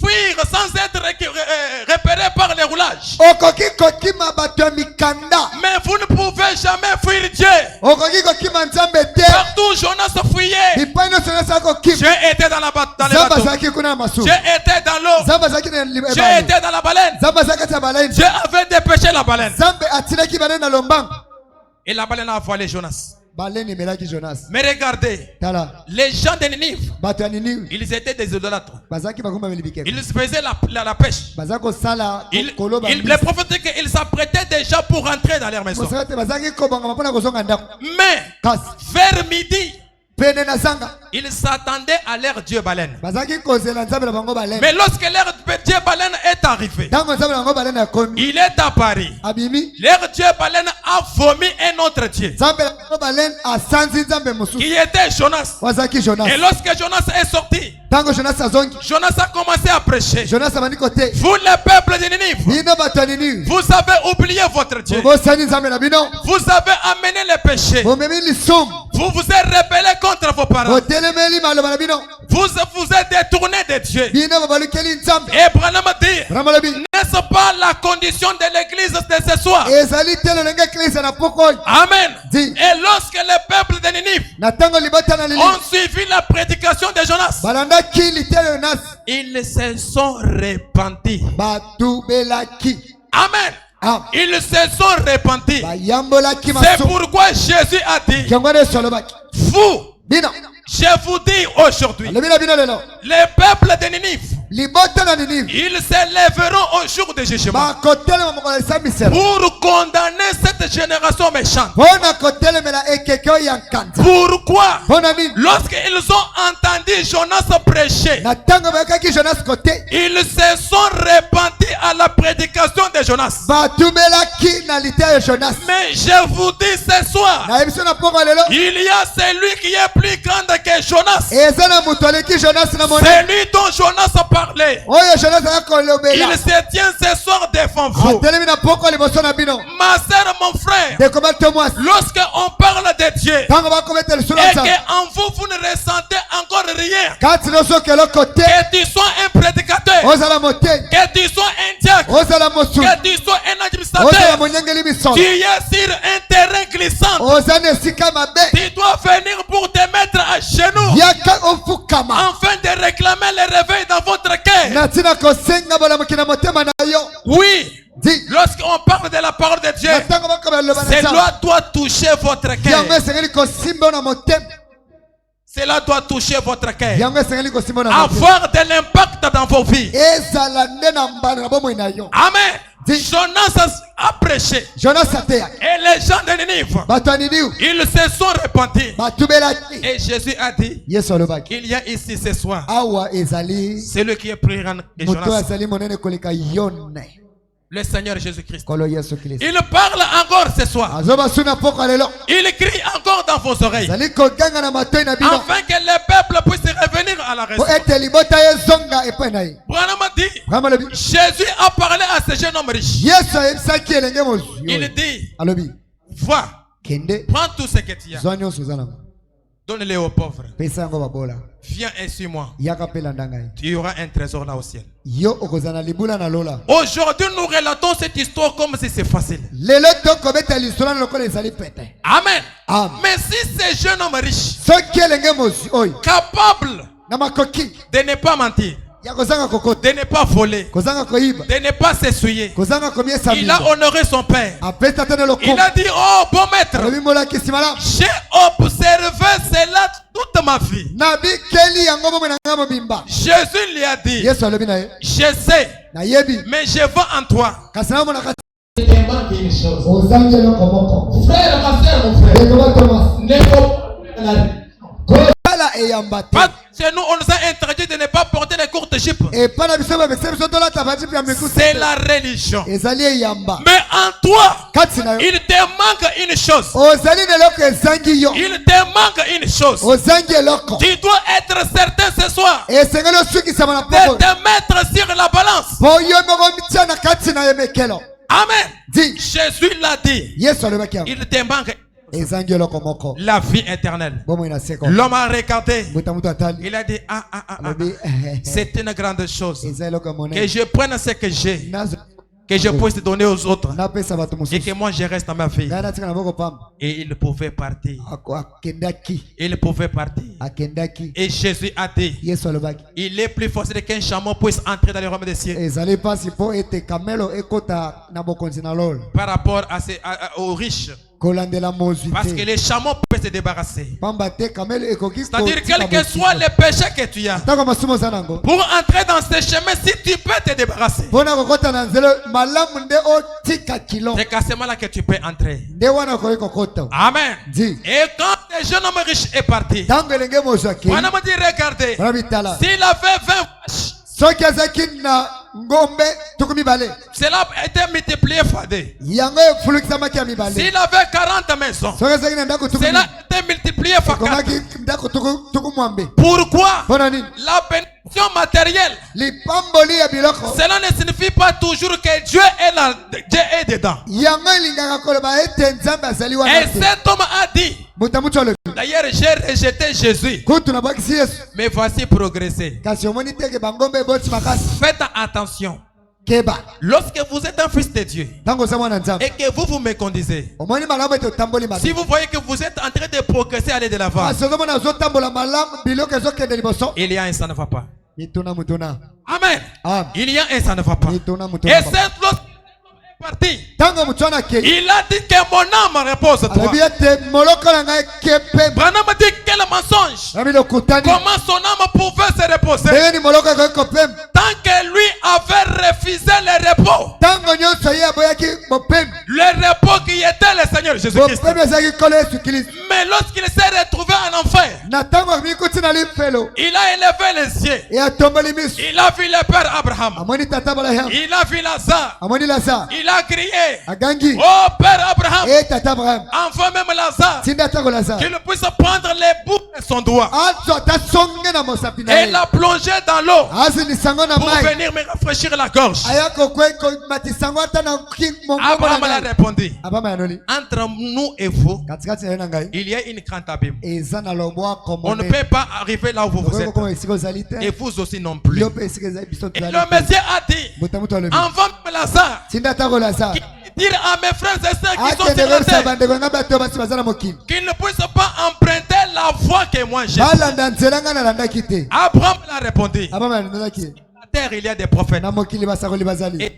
fuir sans être repéré par les roulages. okoki kokima bato ya mikanda Mais vous ne pouvez jamais fuir Dieu. okoki kokima nzambe te Partout Jonas fuyait. bipai nyonso nyonso kokima Dieu était dans dans les nzambe bateaux. azalaki kuna na masuwa Dieu était dans l'eau. nzambe azalaki na Dieu ebale était dans la baleine. nzambe azalaki kati ya baleine Dieu avait dépêché la baleine. nzambe atilaki baleine na lombango Et la baleine a avalé Jonas. baleine emelaki jonas Mais regardez, tala les gens de Ninive, bato ya ninive ils étaient des idolâtres. bazalaki bakumbameli bikeko Ils faisaient la pêche. baza kosala koloba Les prophètes disaient qu'ils s'apprêtaient déjà pour rentrer dans leur maison. mosala te bazalaki kobangama mpona kozonga ndako Mais kasi vers midi, pene na zanga ils s'attendaient à leur Dieu baleine. bazalaki kozela nzambe na bango baleine Mais lorsque leur Dieu baleine est arrivé, ntango nzambe na bango baleine akomi il est apparu. abimi Leur Dieu baleine a vomi un autre Dieu nzambe na bango baleine asanzi nzambe mosusu qui était Jonas. wazalaki jonas Et lorsque Jonas est sorti, ntango jonas azongi Jonas a commencé à prêcher. jonas abandi kote Vous, le peuple de Ninive, bino bato ya ninive vous avez oublié votre Dieu. bobosani nzambe na bino Vous avez amené le péché. bomemi lisumu Vous vous êtes rebellé contre vos parents. botelemeli maloba na bino Vous vous êtes détourné de Dieu. bino bobalukeli nzambe Et Branham dit, Branham alobi n'est-ce pas la condition de l'église de ce soir? ezali te lolenge eklise na poko oyo Amen. Dis. Et lorsque le peuple de Ninive na ntango libota na lili ont suivi la prédication de Jonas, balandaki litelo yonas ils se sont repentis. batubelaki Amen. Ils se sont repentis. bayambolaki C'est masumu pourquoi Jésus a dit, yango nde yesu alobaki vous, bino je vous dis aujourd'hui, alobi na bino lelo le peuple de Ninive, libota na Ninive Ils s'élèveront au jour du jugement bakotelema mokolo esambiselo pour condamner cette génération méchante. mpona kotelemela ekeke oyo ya nkanza Pourquoi? mpona nini Lorsqu'ils ont entendu Jonas prêcher, na ntango bayokaki Jonas kote ils se sont repentis à la prédication de Jonas. batumelaki na liteya ya Jonas. Mais je vous dis ce soir, na biso na poko lelo il y a celui qui est plus grand que Jonas. eza na moto aleki Jonas na moni Celui dont Jonas parlait. oyo Jonas aya Il kolobela se tient ce soir devant vous. atelemi na poko liboso na bino Ma sœur, mon frère, dekoma to mwasi lorsqu'on parle de Dieu ntango bakobetela lisolo et nzambe qu'en vous, vous ne ressentez encore rien, kati nosoki eloko te que tu sois un prédicateur, ozala moteni que tu sois un diacre, ozala mosuni que tu sois un ozala administrateur, monyangeli tu misono es sur un terrain glissant. oza na esika mabe Tu dois venir pour te mettre à genoux yaka ofukama afin de réclamer le réveil dans votre cœur. na ntina kosenga bolamuki na motema na yo Oui, di lorsqu'on parle de la parole de Dieu, na ntango bakobela liloba na cela nzambe doit toucher votre cœur. yango esengeli kosimba na motema Cela doit toucher votre cœur. yango esengeli kosimba na motema Avoir de l'impact dans vos vies. ezala nde na mbala na bomoi na yo Amen. Dis. Jonas a prêché. Jonas ateyaki Et les gens de Ninive, bato ya niniu ils se sont repentis. batubelaki Et Jésus a dit, yesu alobaki il y a ici ce soir awa ezali celui qui est plus grand que moto Jonas, azali monene koleka yo ne le Seigneur Jésus-Christ. kolo yesu kristo Il parle encore ce soir. azobasuna poko lelo Il crie encore dans vos oreilles azali koganga na matoi na bino afin que le peuple puisse revenir à la raison. po ete libota ezonga epai na ye Branham a dit, brama alobi Jésus a parlé à ce jeune homme riche. yesu ayebisaki elenge mozwi Il oyo. dit, alobi va, kende prends tout ce que tu as, zwa nyonso oza nango donne-le aux pauvres. pesa yango babola Viens et suis-moi. yaka mpe landa ngai Tu auras un trésor là au ciel. yo okozala na libula na lola Aujourd'hui, nous relatons cette histoire comme si c'est facile. lelo tokobeta lisolo na lokola ezali pete Amen. Amen. Mais si ce jeune homme riche, soki elenge mozwi oyo capable na makoki de ne pas mentir, ya kozanga kokota de ne pas voler, kozanga koyiba de ne pas s'essuyer, kozanga komiesa il a miso honoré son père. apesi ata na Il lokumu a dit, oh bon maître, alobi molakisi malamu j'ai observé cela toute ma vie. nabikeli yango bomoi na ngai mobimba Jésus lui a dit, yesu alobi na ye je sais, nayebi mais je vois en toi. kasi namona kati Il te manque une chose. ozangi eloko moko Frère, ma soeur, mon frère, ekoba tomas ne faut pas la vie. kosala eyamba te Parce que nous, on nous a interdit de ne pas porter les courtes jupes. epai na biso bamekisa biso tolata bajipe ya mikusa C'est la religion. ezali eyamba Mais en toi, kati na yo il te manque une chose. ozali na eloko ezangi yo Il te manque une chose. ozangi eloko Tu dois être certain ce soir esengeli osukisama na de poko te mettre sur la balance. po yo moko mitia na kati na emekelo Amen. di Jésus l'a dit. yesu alobaki yango Il te manque ezangi eloko moko la vie éternelle. bomoi na seko L'homme a regardé. moto mutu atali Il a dit, alobi c'est une grande chose. eza eloko ya Que monene je prenne ce que j'ai, nazwa que je puisse donner aux autres. napesa bato Et mosusu que moi je reste dans ma vie. ngai natika na moko pamba Et il pouvait partir. akendaki Il pouvait partir. akendaki Et Jésus a dit, yesu alobaki il est plus facile qu'un chameau puisse entrer dans le royaume des cieux ezali mpasi mpo ete kamelo ekota na bokonzi na lolo par rapport aux riches. kolandela mozwi Parce que te les chameaux peuvent se débarrasser. pamba te kamelo ekoki C'est-à-dire, kotika quel que mosika. soit le péché que tu as, ntango masumu oza nango pour entrer dans ce chemin, si tu peux te débarrasser, mpona kokota na nzela malamu nde otika kilo c'est qu'à ce moment-là que tu peux entrer. nde wana okoki kokota Amen. di Et quand le jeune homme riche est parti, ntango elenge mozwi akei on m'a dit, regardez, wana bitala s'il avait 20 vaches, soki azaki na ngombe tuku mibale cela a été multiplié fois 2. yango efulukisamaki ya mibale S'il avait 40 maisons, soki azaki na ndako tuku cela a été multiplié fois 4. ekomaki ndako tuku mwambe Pourquoi? mpona nini La bénédiction matérielle, lipamboli ya biloko cela ne signifie pas toujours que Dieu est dedans. yango elingaka koloba ete nzambe azali Et wana te cet homme a dit, moto mutu alobi d'ailleurs j'ai rejeté Jésus, kutu nabwakisi yesu mais voici progresser. kasi omoni teke bangombe eboti makasi Faites attention. keba Lorsque vous êtes un fils de Dieu ntango oza mwana nzambe et que vous me conduisez, omoni malamu ete otamboli si mabe vous voyez que vous êtes en train de progresser, aller de l'avant, kasi ozomona ozotambola malamu biloko ezokende liboso il y a un ça ne va pas. mituna mutuna Amen. Amen. Il y a un ça ne va pas. mituna Et mutuna c'est lorsque parti, ntango motu wana akei il a dit que mon âme repose toi. alobi ete moloko na ngai kepe Branham dit quel mensonge. nami lokutani Comment son âme pouvait se reposer ndenge ni moloko ekoki kopema tant que lui avait refusé le repos. ntango nyonso ye aboyaki bopemi Le repos qui était le Seigneur Jésus-Christ. bopemi ezalaki nkolo yesu kristo Mais lorsqu'il s'est retrouvé en enfer, na ntango amikuti na lifelo il a élevé les yeux. e atomboli miso Il a vu le père Abraham. amoni tata abraham Il a vu Lazare. amoni lazare Il a crié, agangi oh père Abraham, e tata abraham enfin même Lazare, tinda ntango lazare qu'il puisse prendre les bouts de son doigt azwa ata songe na mosapi na et ye la plonger dans l'eau azinisango na pour mai venir me rafraîchir la gorge. aya komatisango ata na Abraham mongomo a répondu, abama yanoli entre nous et vous, katikati na ye na ngai il y a une grande abîme. eza na lobwa On ne peut pas arriver là où vous okoki êtes. kokoma esika ozali te Et vous aussi non plus. yo mpe esika ezali biso Et tozali le te Messie a dit, moto moto alobi enfin même Lazare, tinda ntango lazare dire à mes frères et sœurs qui sont akende sur la koyebisa terre bandeko ngai bato basi baza na mokili qu'ils ne puissent pas emprunter la voie que moi j'ai. balanda nzela ngai nalandaki te Abraham l'a répondu. abama yanolaki La terre, il y a des prophètes na mokili basakoli bazali et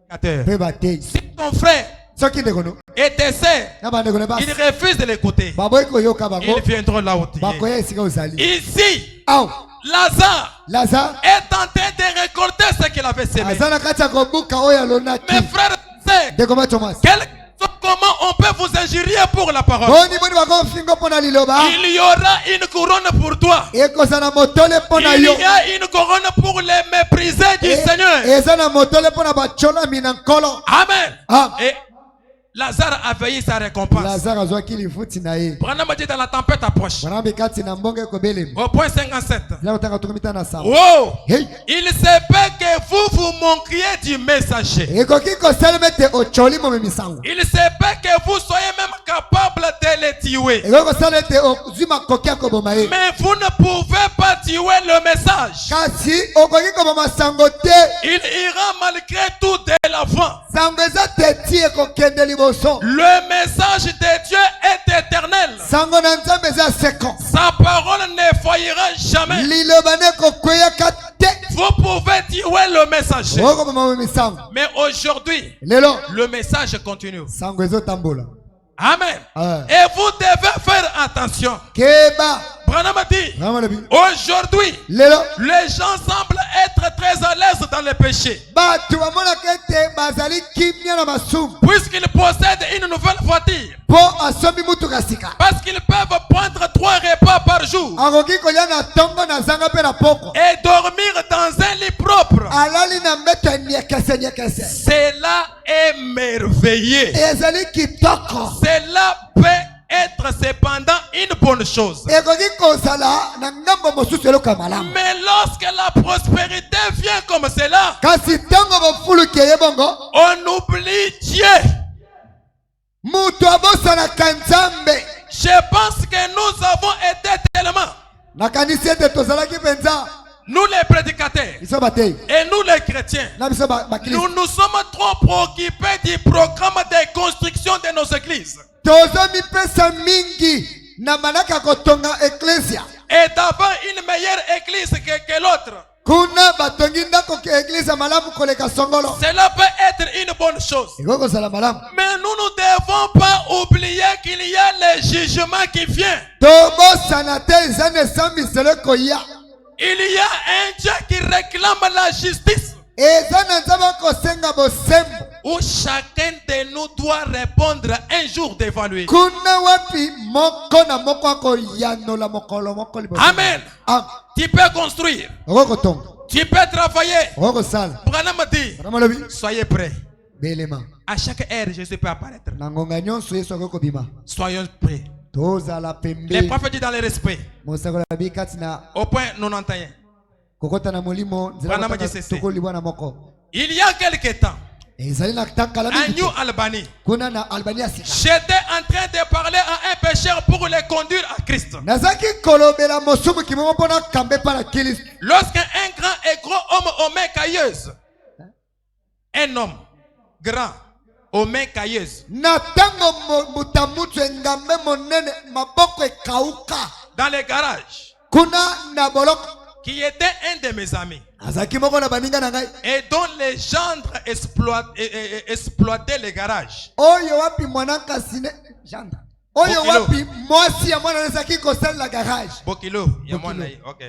prédicateurs. mpe batei Si ton frère soki ndeko no et tes sœurs, na bandeko no ils basi refusent de l'écouter, baboyi koyoka bango ils viendront là où tu es. bakoya esika ozali Ici, awa Lazare lazare est en train de récolter ce qu'il avait semé. aza na kati ya kobuka oyo alonaki Mes frères et sœurs, ndeko matomasi comment on peut vous injurier pour la parole? boni boni bakofingo mpo na liloba Il y aura une couronne pour toi. ekozala na motole mpo na Il y yo a une couronne pour les méprisés du Seigneur. eza na motole mpo na bacholami na nkolo Amen. Ah. Et Lazare a veillé sa récompense. lazare azwaki lifuti na ye Branham dit dans la tempête approche. bana kati na mbongo ekobelema Au point 57. ila kotanga tokumi tano na sawa Oh! Hey. Il se peut que vous manquiez du messager. ekoki kosalema ete ocholi momemi sango Il se peut que vous soyez même capable de les tuer. ekoki kosala ete ozwi makoki ya koboma ye Mais vous ne pouvez pas tuer le message. kasi okoki koboma sango te Il ira malgré tout de l'avant. sango eza teti ekokende liboso Le message de Dieu est éternel. sango na nzambe eza sekon Sa parole ne faillira jamais. liloba nde ekokweyaka te Vous pouvez tuer le messager. okoboma momemi sango Mais aujourd'hui, lelo le message continue. sango ezotambola Amen. Ah. Et vous devez faire attention. keba Branham dit, vraiment lobi aujourd'hui, lelo les gens semblent être très à l'aise dans le péché. bato bamonaka ete bazali kimia na masumu Puisqu'ils possèdent une nouvelle voiture. mpo asombi mutuka sika Parce qu'ils peuvent prendre 3 repas par jour. akoki kolia na ntongo na zanga mpe na poko Et dormir dans un lit propre. alali na mbeto ya nyekese Cela est merveilleux. ezali kitoko Cela peut être cependant une bonne chose. ekoki kozala na ngambo mosusu eloka malamu Mais lorsque la prospérité vient comme cela, kasi ntango bofuluki eye bongo on oublie Dieu. mutu abosanaka nzambe Je pense que nous avons été tellement, nakanisi ete tozalaki mpenza nous les prédicateurs biso batei et nous les chrétiens, na biso bakristo nous nous sommes trop préoccupés du programme de construction de nos églises tozomipesa mingi na manaka ya kotonga eklesia et d'avoir une meilleure église que l'autre. kuna batongi ndako ke eglise malamu koleka songolo Cela peut être une bonne chose. ekoki kozala malamu Mais nous ne devons pas oublier qu'il y a le jugement qui vient. tobosana te eza na esambiselo ekoya Il y a un Dieu qui réclame la justice. eza na nzambe akosenga bosembo Où chacun de nous doit répondre un jour devant lui. kuna wapi moko na moko akoyanola mokolo moko liboso Amen. Tu peux construire. okoki kotonga Tu peux travailler. okoki kosala Branham dit, Branham alobi soyez prêts. belema À chaque heure, Jésus peut apparaître. na ngonga nyonso yesu akoki kobima Soyons prêts. tozala Les pembe prophètes disent dans le respect. mosakoli abi kati na Au point 91. kokota na molimo nzela Branham kotanga jesese. tokolibwa na moko Il y a quelque temps, ezali na tankala à mingi New te. Albany, kuna na albania sika j'étais en train de parler à un pécheur pour le conduire à Christ. nazaki kolobela mosumu kimomo mpo nakambe mpa na kristo Lorsqu'un grand et gros homme aux mains cailleuses, un homme grand aux mains cailleuses, na ntango mutamutu engambe monene maboko ekauka dans les garages, kuna na boloko qui était un de mes amis azaki moko na baninga na ngai et dont les gendres exploitaient les garages. oyo wapi mwana kasine gendre oyo Bokilo. wapi mwasi ya mwana ezaki kosalela garage Bokilo, il y a Bokilo. ok.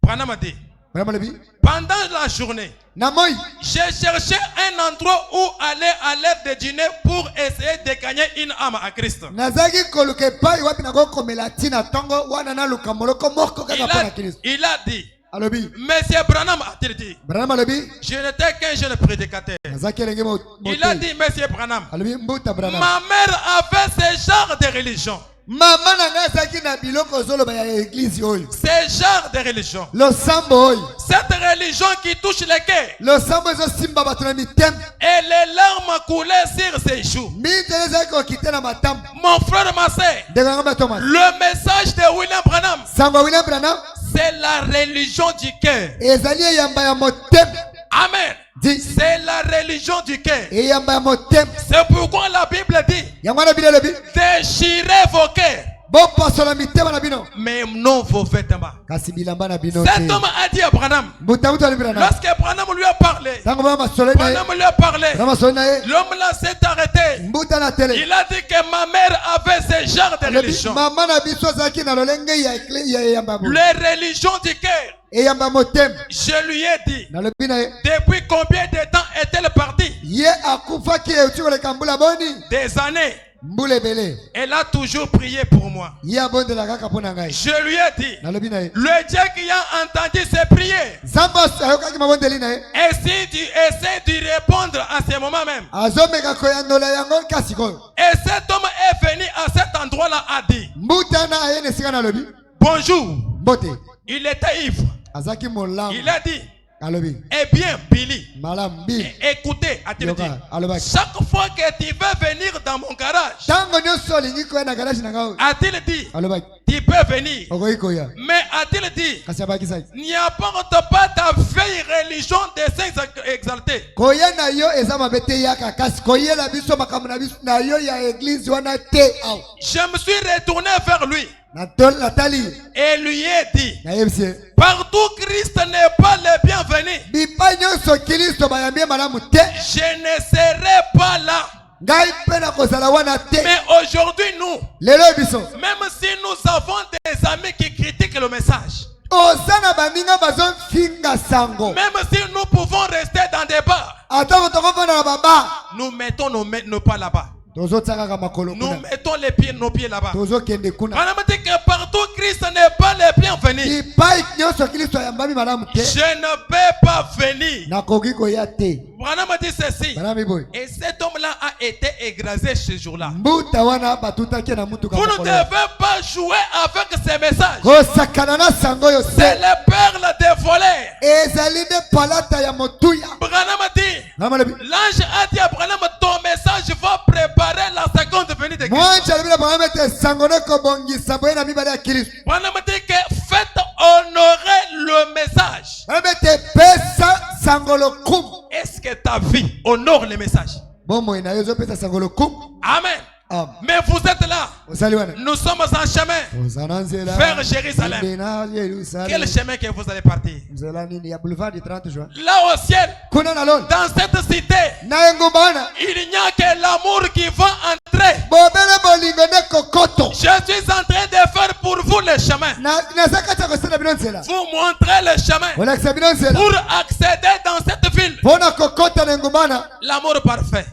Branham a dit, vraiment lebi pendant la journée, na moi j'ai cherché un endroit où aller à l'heure de dîner pour essayer de gagner une âme à Christ. nazaki koluka epai wapi nakokomela ntina ntongo wana naluka moloko moko kaka mpo na kristo Il a dit, alobi Monsieur Branham a-t-il dit, branham alobi je n'étais qu'un jeune prédicateur. nazaki elenge Il a dit, Monsieur Branham, alobi mbuta branham ma mère avait ce genre de religion. mama na ngai azalaki na biloko ozoloba ya eglize oyo Ce genre de religion. losambo oyo Cette religion qui touche les cœurs. losambo ezosimba bato na mitema Et les larmes coulaient sur ses joues. mitele ezalaki kokite na matama Mon frère, ma soeur, ndeko yango batoma le message de William Branham, sango ya william branham c'est la religion du cœur. ezali eyamba ya motema Amen. di C'est la religion du cœur. eyamba ya motema C'est pourquoi la Bible dit, yango wana bino elobi déchirez vos cœurs, bopasola mitema na bino mais non vos vêtements. kasi bilamba na bino Cet te homme a dit à Branham, mbuta mutu alobi branham lorsque Branham lui a parlé, ntango bana masolo na ye Branham lui a parlé, bana masolo na ye l'homme là s'est arrêté. mbuta na tele Il a dit que ma mère avait ce genre de alobi religion. mama na biso azalaki na lolenge ya eyamba mo Les religions du cœur. eyamba motema Je lui ai dit, nalobi na ye depuis combien de temps est-elle partie? ye akufaki euti koleka mbula boni Des années. mbula ebele Elle a toujours prié pour moi. ye abondela kaka mpo na ngai Je lui ai dit, nalobi na ye le Dieu qui a entendu ses prières, nzambe ayokaki mabondeli na ye essaie de répondre à ce moment même. azomeka koyandola yango ka sikoyo Et cet homme est venu à cet endroit-là, a dit, mbuta na aye na esika nalobi bonjour. mbote Il était ivre. azalaki molamu Il a dit, alobi eh bien, Billy, malamu bi écoutez, a-t-il dit, yoka alobaki chaque fois que tu veux venir dans mon garage, ntango nyonso olingi koya na garage na ngai a-t-il dit, alobaki tu peux venir. okoki koya Mais a-t-il dit, kasi abakisaki n'apporte pas ta vieille religion des saints exaltés. koya na yo eza mabe te yaka kasi koyela biso makambo na biso na yo ya eglize wana te awa Je me suis retourné vers lui natali et lui ai dit, nayebisi ye partout Christ n'est pas le bienvenu. bipai nyonso kristo bayambi ye malamu te Je ne serai pas là. ngai mpe na kozala wana te Mais aujourd'hui, nous, lelo biso même si nous avons des amis qui critiquent le message, oza na baninga bazofinga sango même si nous pouvons rester dans des bars, atako tokofanda na babar nous mettons nos pas là-bas. tozotia kaka makolo Nous kuna mettons nos pieds là-bas. tozokende kuna On a dit que partout Christ n'est pas le bienvenu. bipai nyonso kristo ayambami malamu te Je ne peux pas venir. nakoki koya te Branham a dit ceci. balami boye Et cet homme-là a été écrasé ce jour-là. mbuta wana batutaki na mutuka Vous ne mokolo. devez pas jouer avec ces messages. kosakana na sango oyo C'est te les perles des voleurs. ezali nde palata ya motuya Branham a dit, namalobi l'ange a dit à Branham, ton message va préparer la seconde venue de Christ. mwanje alobi na bango ete sango ne kobongisa boye na mibale ya kristo Branham a dit que faites honorer le message. balobi ete pesa sango lokumu Est-ce que ta vie honore le message? bomoi na yo ezopesa sango lokumu Amen. Amen. Mais vous êtes là. osali wana Nous sommes en chemin ozana nzela vers Jérusalem. ende na Quel yerusalem chemin que vous allez partir? nzela nini ya boulevard du 30 juin Là au ciel, kuna na lolo dans cette cité, na engumba wana il n'y a que l'amour qui va entrer. bobele bolingo nde kokoto Je suis en train de faire pour vous le chemin. naza kati ya kosala bino nzela Vous montrer le chemin olakisa bino nzela pour accéder dans cette ville. mpona kokota na engumba wana L'amour parfait.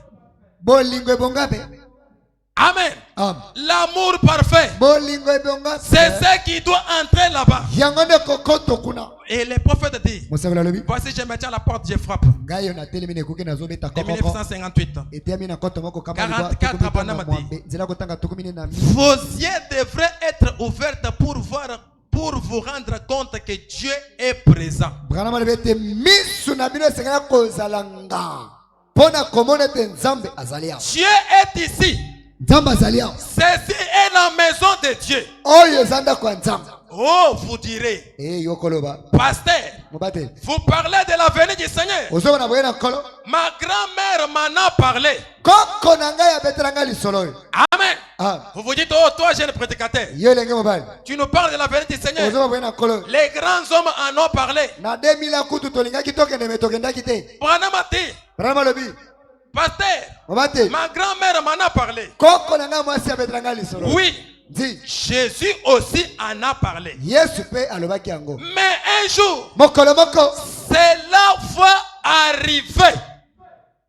bolingo ebonga pe Amen. Amen. L'amour parfait. bolingo ebonga C'est ce qui doit entrer là-bas. yango nde kokoto kuna Et le prophète dit, mosakoli alobi voici je me tiens à la porte, je frappe. ngai yo natelemi na ekuki nazobeta De kokoko 1958. eteyami na koto moko 44 Branham adi. nzela kotanga tukumi ne na Vos yeux devraient être ouverts pour vous rendre compte que Dieu est présent. branama alobi ete misu na bino esengeli kozala nga mpo na komona ete nzambe azali awa Dieu est ici. nzambe azali awa Ceci est la maison de Dieu. oyo eza ndako ya nzambe Oh, vous direz, yo koloba pasteur, mobate vous parlez de la venue du Seigneur. ozomona boye na nkolo Ma grand-mère m'en a parlé. koko na ngai abetela ngai lisolo oyo Amen. Ah. Vous vous dites, oh, toi, jeune prédicateur, Yo lenge mobali. tu nous parles de la venue du Seigneur. Ozo boyena kolo. Les grands hommes en ont parlé. Na 2000 kutu tolinga kitokende metokenda kite. Branham a dit, Brama lobi. pasteur, Mobate. ma grand-mère m'en a parlé. Koko nanga mwasi abetranga lisolo. Oui, Di. Jésus aussi en a parlé. Yesu pe alobaki yango. Mais un jour, Mokolo moko. cela va arriver.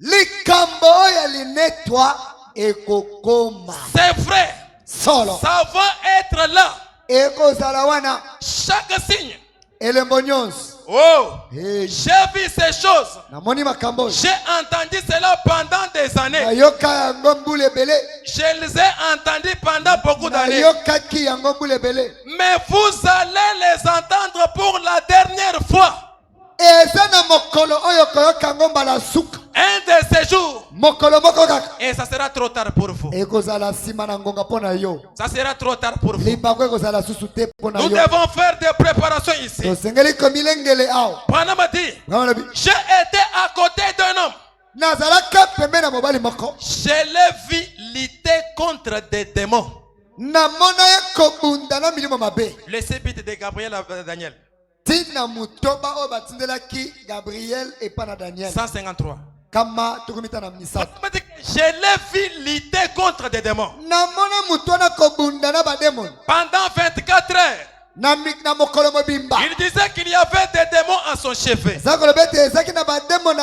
Likambo oyo linetwa ekokoma. C'est vrai, Solo. ça va être là. Ekozala wana. Chaque signe. Elembo nyonso. Oh, Hey. j'ai vu ces choses. Namoni makambo. J'ai entendu cela pendant des années. Nayoka yango mbula ebele. Je les ai entendus pendant beaucoup d'années. Nayokaki yango mbula ebele. Mais vous allez les entendre pour la dernière fois. Eza na mokolo oyo koyoka yango mbala suka. Un de ces jours. Mokolo moko kaka. Et ça sera trop tard pour vous. Ekozala nsima na ngonga mpo na yo. Ça sera trop tard pour vous. Limbako ekozala susu te mpo na Nous yo. devons faire des préparations ici. Tosengeli komilengele awa. Branham a dit, Ngama lobi. j'ai été à côté d'un homme. Nazalaka pembe na mobali moko. Je l'ai vu lutter contre des démons. Namona ye kobunda na milimo mabe. Le sépite de Gabriel à Daniel. Tina mutoba oyo batindelaki Gabriel epa na Daniel. 153. Kama tokomita na misato. Branham a dit, je l'ai vu lutter contre des démons. Namona mutu wana kobunda na bademoni. Pendant 24 heures. Na mokolo mobimba. Il disait qu'il y avait des démons à son chevet. Zakolobete ezaki na bademoni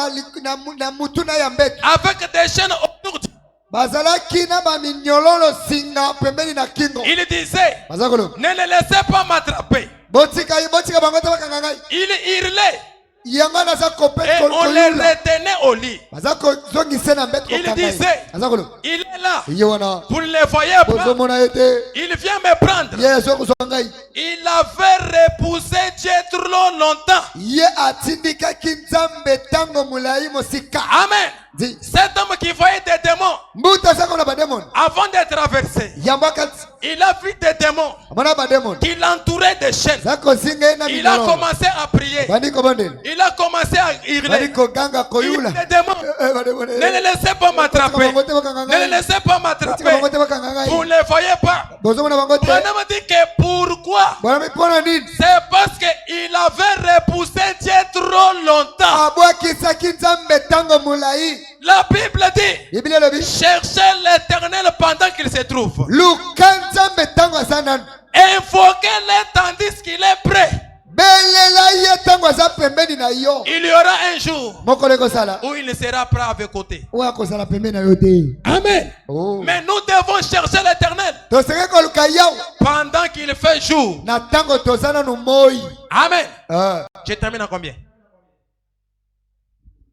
na mutu na ya mbeto. Avec des chaînes autour du... Bazalaki na baminyololo singa pembeni na kingo. Il disait, Bazakolo. ne les laissez pas m'attraper. Botika bango te bakanga ngai. Il hurlait Yango na za kopet et on les retenait au lit. Bazako zongise na mbeto Il kokanga. disait, Bazakolo. il est là. Iyo wana. Vous ne les voyez pas. Bozomona yete. Il vient me prendre. Yeso kuzongai. Il avait repoussé Dieu trop longtemps. Ye atindika kinzambe tango mulai mosika. Amen. Di. Cet homme qui voyait des démons Mbuta sako na bademoni. avant de traverser, Yambaka il a vu des démons amana bademoni. qui l'entouraient des chaînes. Zako singa na Il a minyololo. commencé à prier. Bani kobondeni. Il a commencé à hurler. Bani koganga Il dit, koyula. les démons, Bademoni. ne les laissez pas m'attraper. Ne les laissez pas m'attraper. Bango te bakanga ngai. Vous ne les voyez pas. Bozomona bango te. Branham dit que pourquoi? Bwana mipona nini? C'est parce qu'il avait repoussé Dieu trop longtemps. Abwakisaki nzambe tango mulai. La Bible dit, Biblia lobi. cherchez l'Éternel pendant qu'il se trouve. Luka nzambe tango asanani. Invoquez-le tandis qu'il est prêt. Belela ye tango asa pembeni na yo. Il y aura un jour Mokolo ekosala. où il ne sera prêt à vos côtés. Oyo akosala pembeni na yo te. Amen. Oh. Mais nous devons chercher l'Éternel Tosenge koluka yawo. pendant qu'il fait jour. Na tango toza nanu moi. Amen. Ah. Je termine à combien?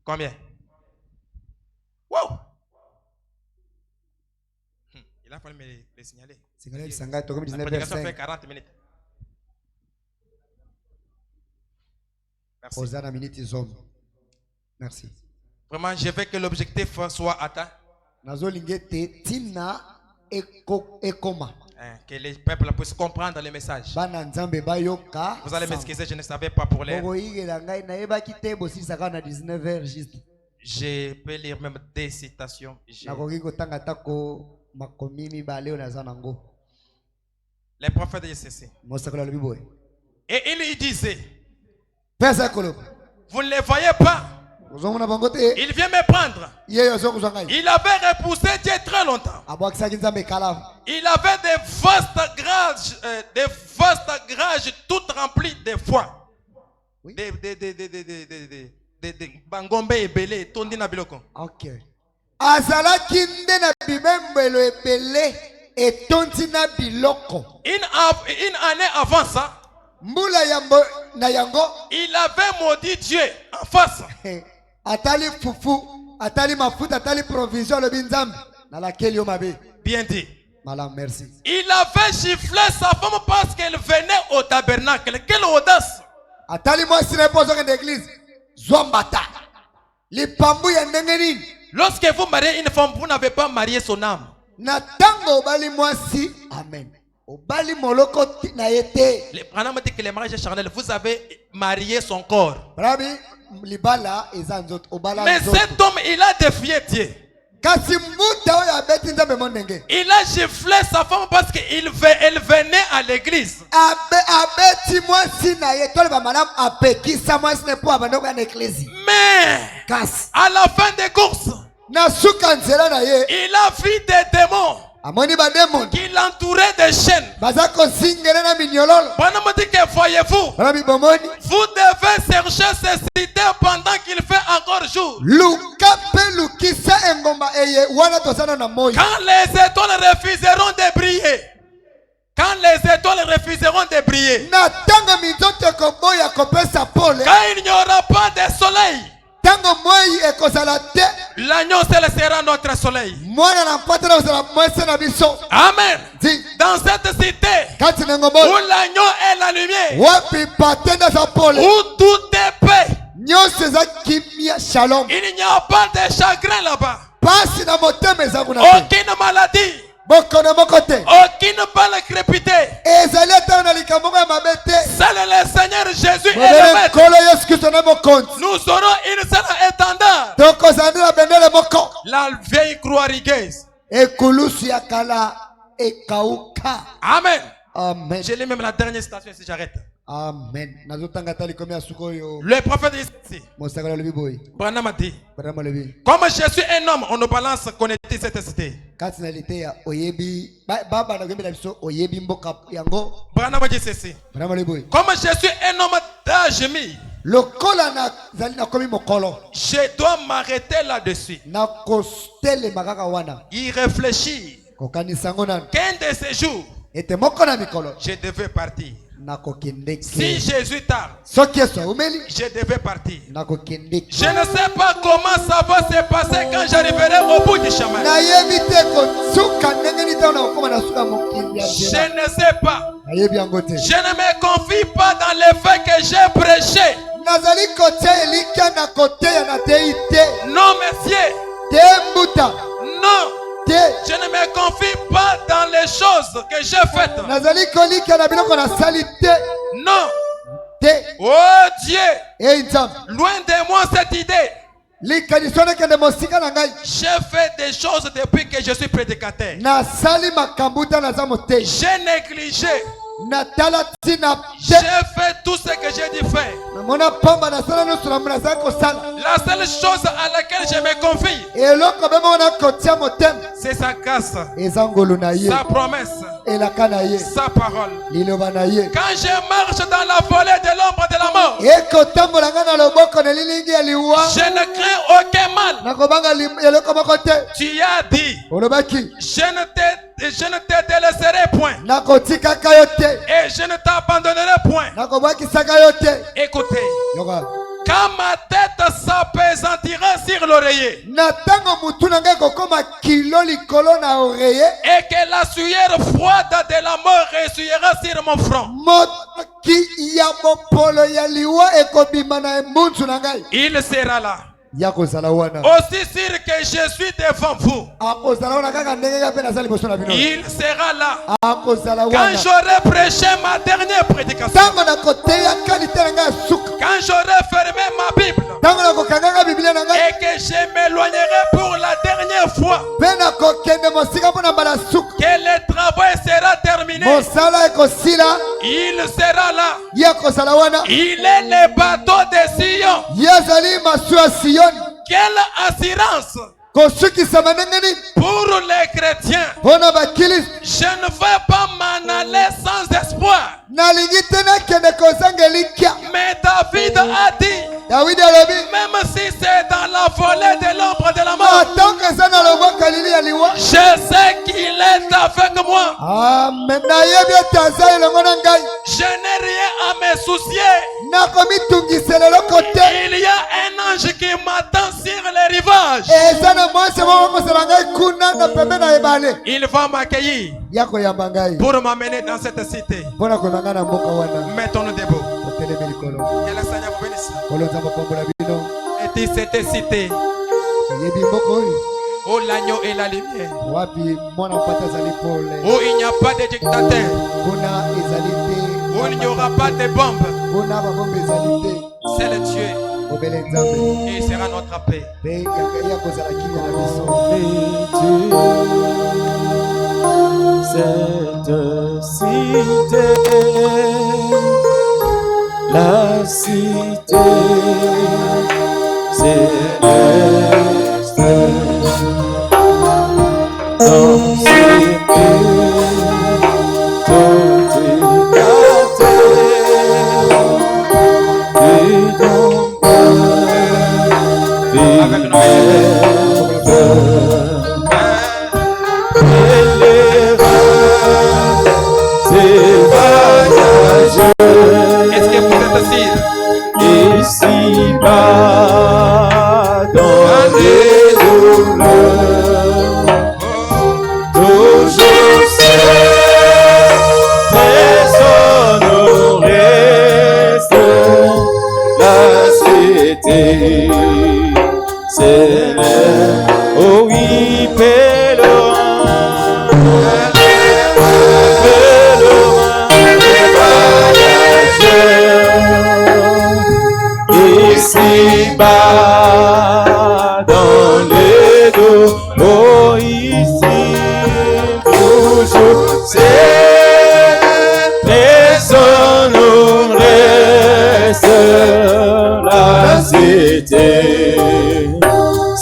Combien? Wow. Il a fallu me le signaler. Singale bisanga tokomi La prédication fait 19h05. 40 minutes. Merci. Ozana minute zombi. Merci. Vraiment, je veux que l'objectif soit atteint. Nazolinge te tina ekoma. Que les peuples puissent comprendre le message. Bana nzambe bayoka. Vous allez m'excuser, je ne savais pas pour l'air. Bokoyigela ngai nayebaki te bosisaka na 19h juste. Je peux lire même des citations. Nakoki kotanga tako makomi mibale oyo naza nango. Les prophètes de ceci. Mosakolo alobi boye. Et il disait, Pesa kolo. vous ne les voyez pas. Ozomona bango te. Il vient me prendre. Ye yo zokuzwa ngai. Il avait repoussé Dieu très longtemps. Abwakisaki nzambe kala. Il avait des vastes garages toutes remplies de foi. Oui. Des bangombe ebele tondi na biloko. Ok. Azalaki nde na bimembelo ebele etondi na biloko. Une année avant ça, Mbula na yango. il avait maudit Dieu en face. Atali fufu, atali mafuta, atali provision le binzambe. Na laquelle yo mabe. Bien dit. Malam, merci. Il avait giflé sa femme parce qu'elle venait au tabernacle. Quelle audace! Atali moi si repose dans l'église. Zombata. Les pambu ya ndenge nini? Lorsque vous mariez une femme, vous n'avez pas marié son âme. Na tango obali moi si. Amen. Obali moloko na yete. Le Branham dit que le mariage est charnel. Vous avez marié son corps. Brabi libala ezanzot obala Mais nzoto. cet homme, il a défié Dieu. kasi muta oyo abeti nzambe mo ndenge Il a giflé sa femme parce qu'elle venait à l'église. abeti mwasi na ye toloba malamu apekisa mwasi ne po abanda koya na eklesi Mais kasi à la fin des courses, na suka nzela na ye il a vu des démons amoni bademoni qui l'entouraient de chaînes. baza kozingela na minyololo Bonhomme dit que voyez-vous, bana bibomoni vous devez chercher ces cités pendant qu'il fait encore jour. luka mpe lukisa engomba eye wana tozana na moi Quand les étoiles refuseront de briller, quand les étoiles refuseront de briller, na ntango minzoto ekoboya kopesa pole quand il n'y aura pas de soleil, ntango moi ekozala te l'agneau seul sera notre soleil. mwana na mpata na kozala mwese na biso Amen. di Dans cette cité kati na engomba où oyo l'agneau est la lumière, wapi patenda za pole où tout est paix, nyonso eza kimia shalom il n'y a pas de chagrin là-bas, pasi na motema eza kuna te aucune maladie, bokono moko te aucune balle crépitée. ezali ata na likambo moko ya mabe te Seul le Seigneur Jésus est mobele le maître. nkolo yesu kristo na mokonzi Nous aurons une seule étendard. tokozala nde na bendele moko La vieille croix rigueuse. ekulusu ya kala ekauka Amen. amen Je lis même la dernière citation si j'arrête. amen nazotanga ta likomi ya suka oyo Le prophète dit ceci. mosakala alobi boye Branham a dit, branham alobi comme je suis un homme, on nous balance connaître cette cité. kati na liteya oyebi baba na koyembela biso oyebi mboka yango Branham a dit ceci. branham alobi boye Comme je suis un homme d'âge mis, lokola nazali nakomi mokolo je dois m'arrêter là-dessus. nakotelema kaka wana Y réfléchir kokanisa yango nanu qu'un de ces jours, ete moko na mikolo je devais partir. nakokendeki Si Jésus tarde, soki yesu aumeli je devais partir. nakokendeki Je ne sais pas comment ça va se passer quand j'arriverai au bout du chemin. nayebi te kosuka ndenge nini ntango nakokoma na suka mokili ya Je nzela ne sais pas. nayebi yango te Je ne me confie pas dans le fait que j'ai prêché. nazali kotia elikya na koteya na tei te Non, monsieur. te mbuta Non. te Je ne me confie pas dans les choses que j'ai faites. nazali kolikya na biloko nasali te Non. te Oh Dieu. ei nzambe Loin de moi cette idée. likanisi wana ekende mosika na ngai J'ai fait des choses depuis que je suis prédicateur. nasali makambo ta naza motei J'ai négligé. natala ntina J'ai te fait tout ce que j'ai dû faire. namona pamba nasala nyonso na nazali kosala La seule chose à laquelle je me confie, eloko bemo wana kotia motema c'est sa grâce, eza ngolu na ye sa promesse, elaka na ye sa parole. liloba na ye Quand je marche dans la volée de l'ombre de la mort, ekotambola ngai na loboko na lilingi ya liwa je ne crains aucun mal. nakobanga eloko moko te Tu as dit, olobaki je ne te délaisserai point nakotikaka yo te et je ne t'abandonnerai point. nakobwakisaka yo te Écoutez, yoka quand ma tête s'apesantira sur l'oreiller na ntango mutu na ngai kokoma kilo likolo na oreye et que la sueur froide de la mort ressuillera sur mon front, moki ya mopolo ya liwa ekobima na embunzu na ngai il sera là. ya kozala wana Aussi sûr que je suis devant vous, akozala wana kaka ndenge ngai mpe naza liboso na bino il sera là. akozala Quand wana j'aurai prêché ma dernière prédication, ntango nakoteya kalite na ngai ya suka quand j'aurai fermé ma Bible ntango nakokangaka biblia na ngai et que je m'éloignerai pour la dernière fois, mpe nakokende mosika mpo na mbala suka que le travail sera terminé, mosala ekosila il sera là. ye akozala wana Il est le bateau de Sion. ye azali masu ya siyoni Quelle assurance kosukisama ndenge nini pour les chrétiens. mpo na bakilisi Je ne vais pas m'en aller sans espoir. nalingi te nakende kozanga elikya Mais David a dit, dawidi alobi même si c'est dans la volée de l'ombre de la mort, atango eza na loboko lili ya liwa je sais qu'il est avec moi. amen nayebi ete aza elongo na ngai Je n'ai rien à me soucier. nakomitungisela eloko te Il y a un ange qui m'attend sur les rivages. eza na mwasi moko kosala ngai kuna na pembe na ebale Il va m'accueillir ya koyamba ngai pour m'amener dans cette cité. mpo na koyamba ngai na mboka wana Mettons-nous debout. otelemi likolo Que le Seigneur vous bénisse. kolo nzambe apambola bino Et dit cette cité oyebi mboka oyo où l'agneau et la lumière, wapi mwana mpata azali pole où il n'y a pas de dictateur, kuna ezali te où il n'y aura pas de bombes. kuna babombe ezali te C'est le Dieu Et il sera notre paix. Cette cité, la cité céleste, dans ses murs, tout éclaté, et dans Avec nos Est-ce que vous êtes assis? Ici-bas, dans les douleurs, toujours personne reste. La cité, c'est oh oui, ici-bas dans les dos, oh ici toujours c'est personne nous reste. La cité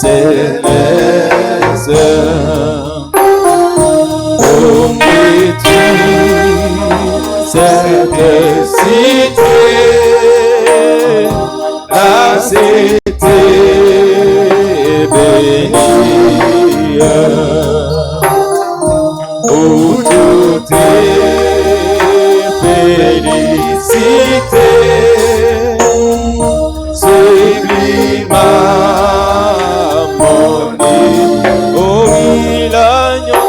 céleste, oh cette cité, la cité bénie, où tout est félicité, sublime harmonie. Oh oui, l'agneau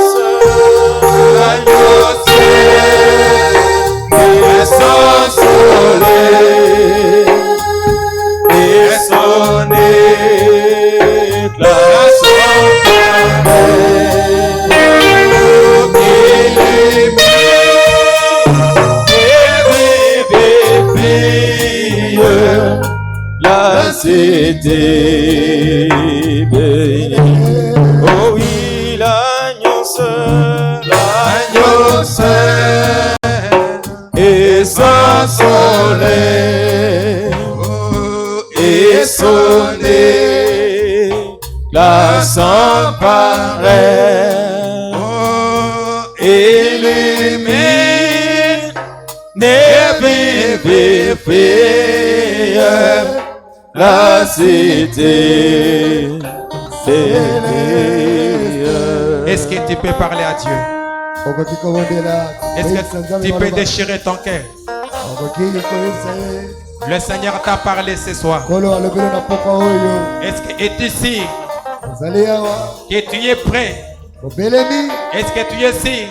et son soleil et son éclat sont pareils. Il la cité bénie. Oh oui, l'agneau seul et son soleil et son éclat sans pareil, et les mille n'éveillent la cité. Est-ce que tu peux parler à Dieu? Est-ce que tu peux déchirer ton cœur? Le Seigneur t'a parlé ce soir. Est-ce que es-tu sûr que tu es prêt? Est-ce que tu es sûr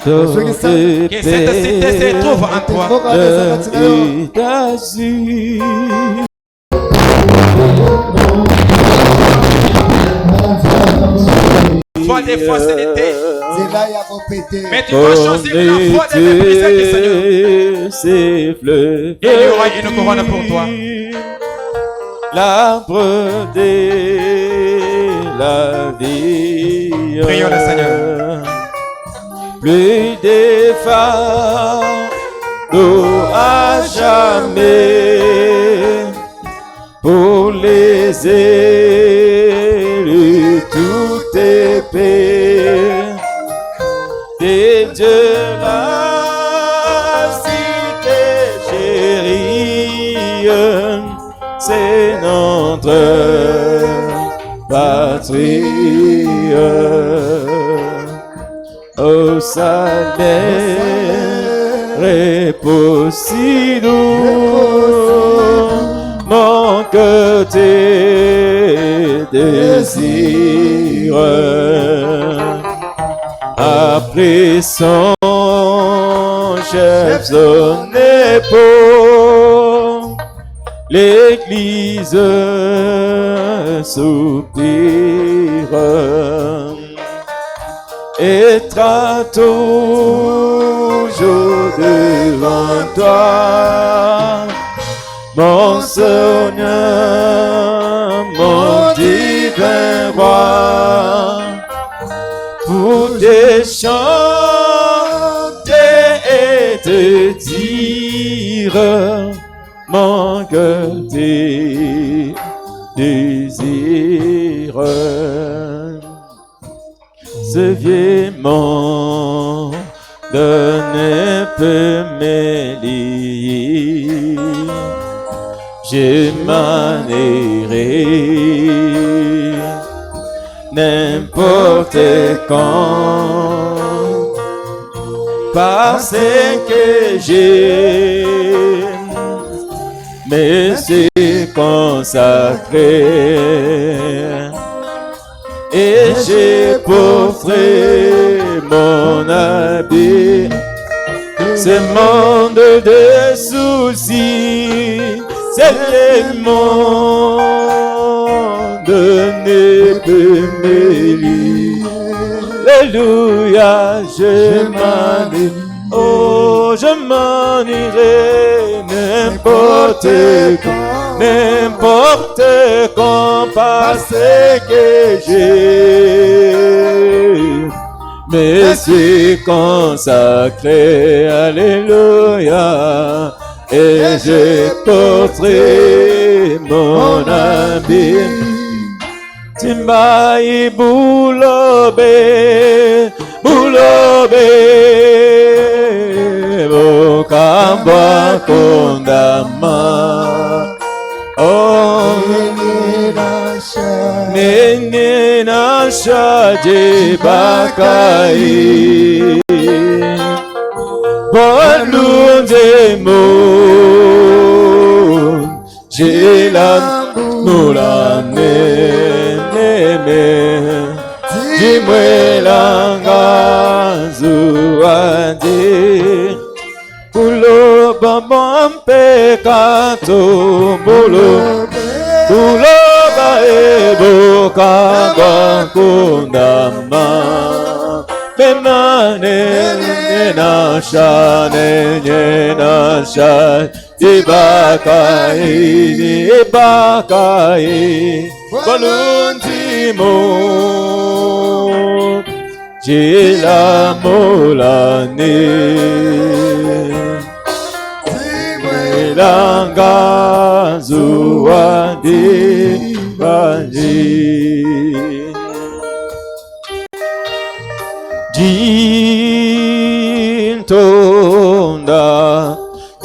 que cette cité se trouve en toi? Foi des facilités. Mais tu vas choisir la foi de mépriser du Seigneur. Il y aura une couronne pour toi. L'arbre de la vie. Prions le Seigneur. Plus de fardeau à jamais pour les élus, tout est paix. Des dieux la cité chérie, c'est notre patrie. Au salaire est possible, mon côté désire. Après son chef son épaule, l'Église soupire. Être toujours devant toi, mon Seigneur, chanter et te dire mon cœur désire. Ce vieux monde ne peut m'élier. Je m'en irai n'importe quand, parce que j'aime me suis consacré et je porterai mon habit. Ce monde de soucis, c'est le monde ne peut m'élire. Alléluia, je m'en irai. Oh, je m'en irai n'importe quand, parce que j'ai me suis consacré, alléluia, et je porterai mon habit. Timbaï boulobe, bokamba kondama. Oh, nene nasha jebakai, bolundemo, jelan mulane neme, jimwelanga zuandi. Bulo bampe kato bulo ba ebo kundama benane nasha ibakai balundimo jila molane langa zuandi banji.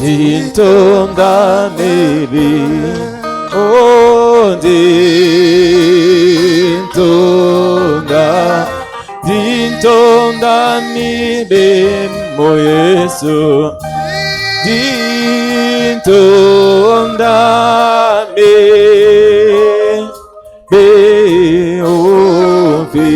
Dintonda maybe. Oh, dintonda maybe mo Yesu. Dintonda me oh fi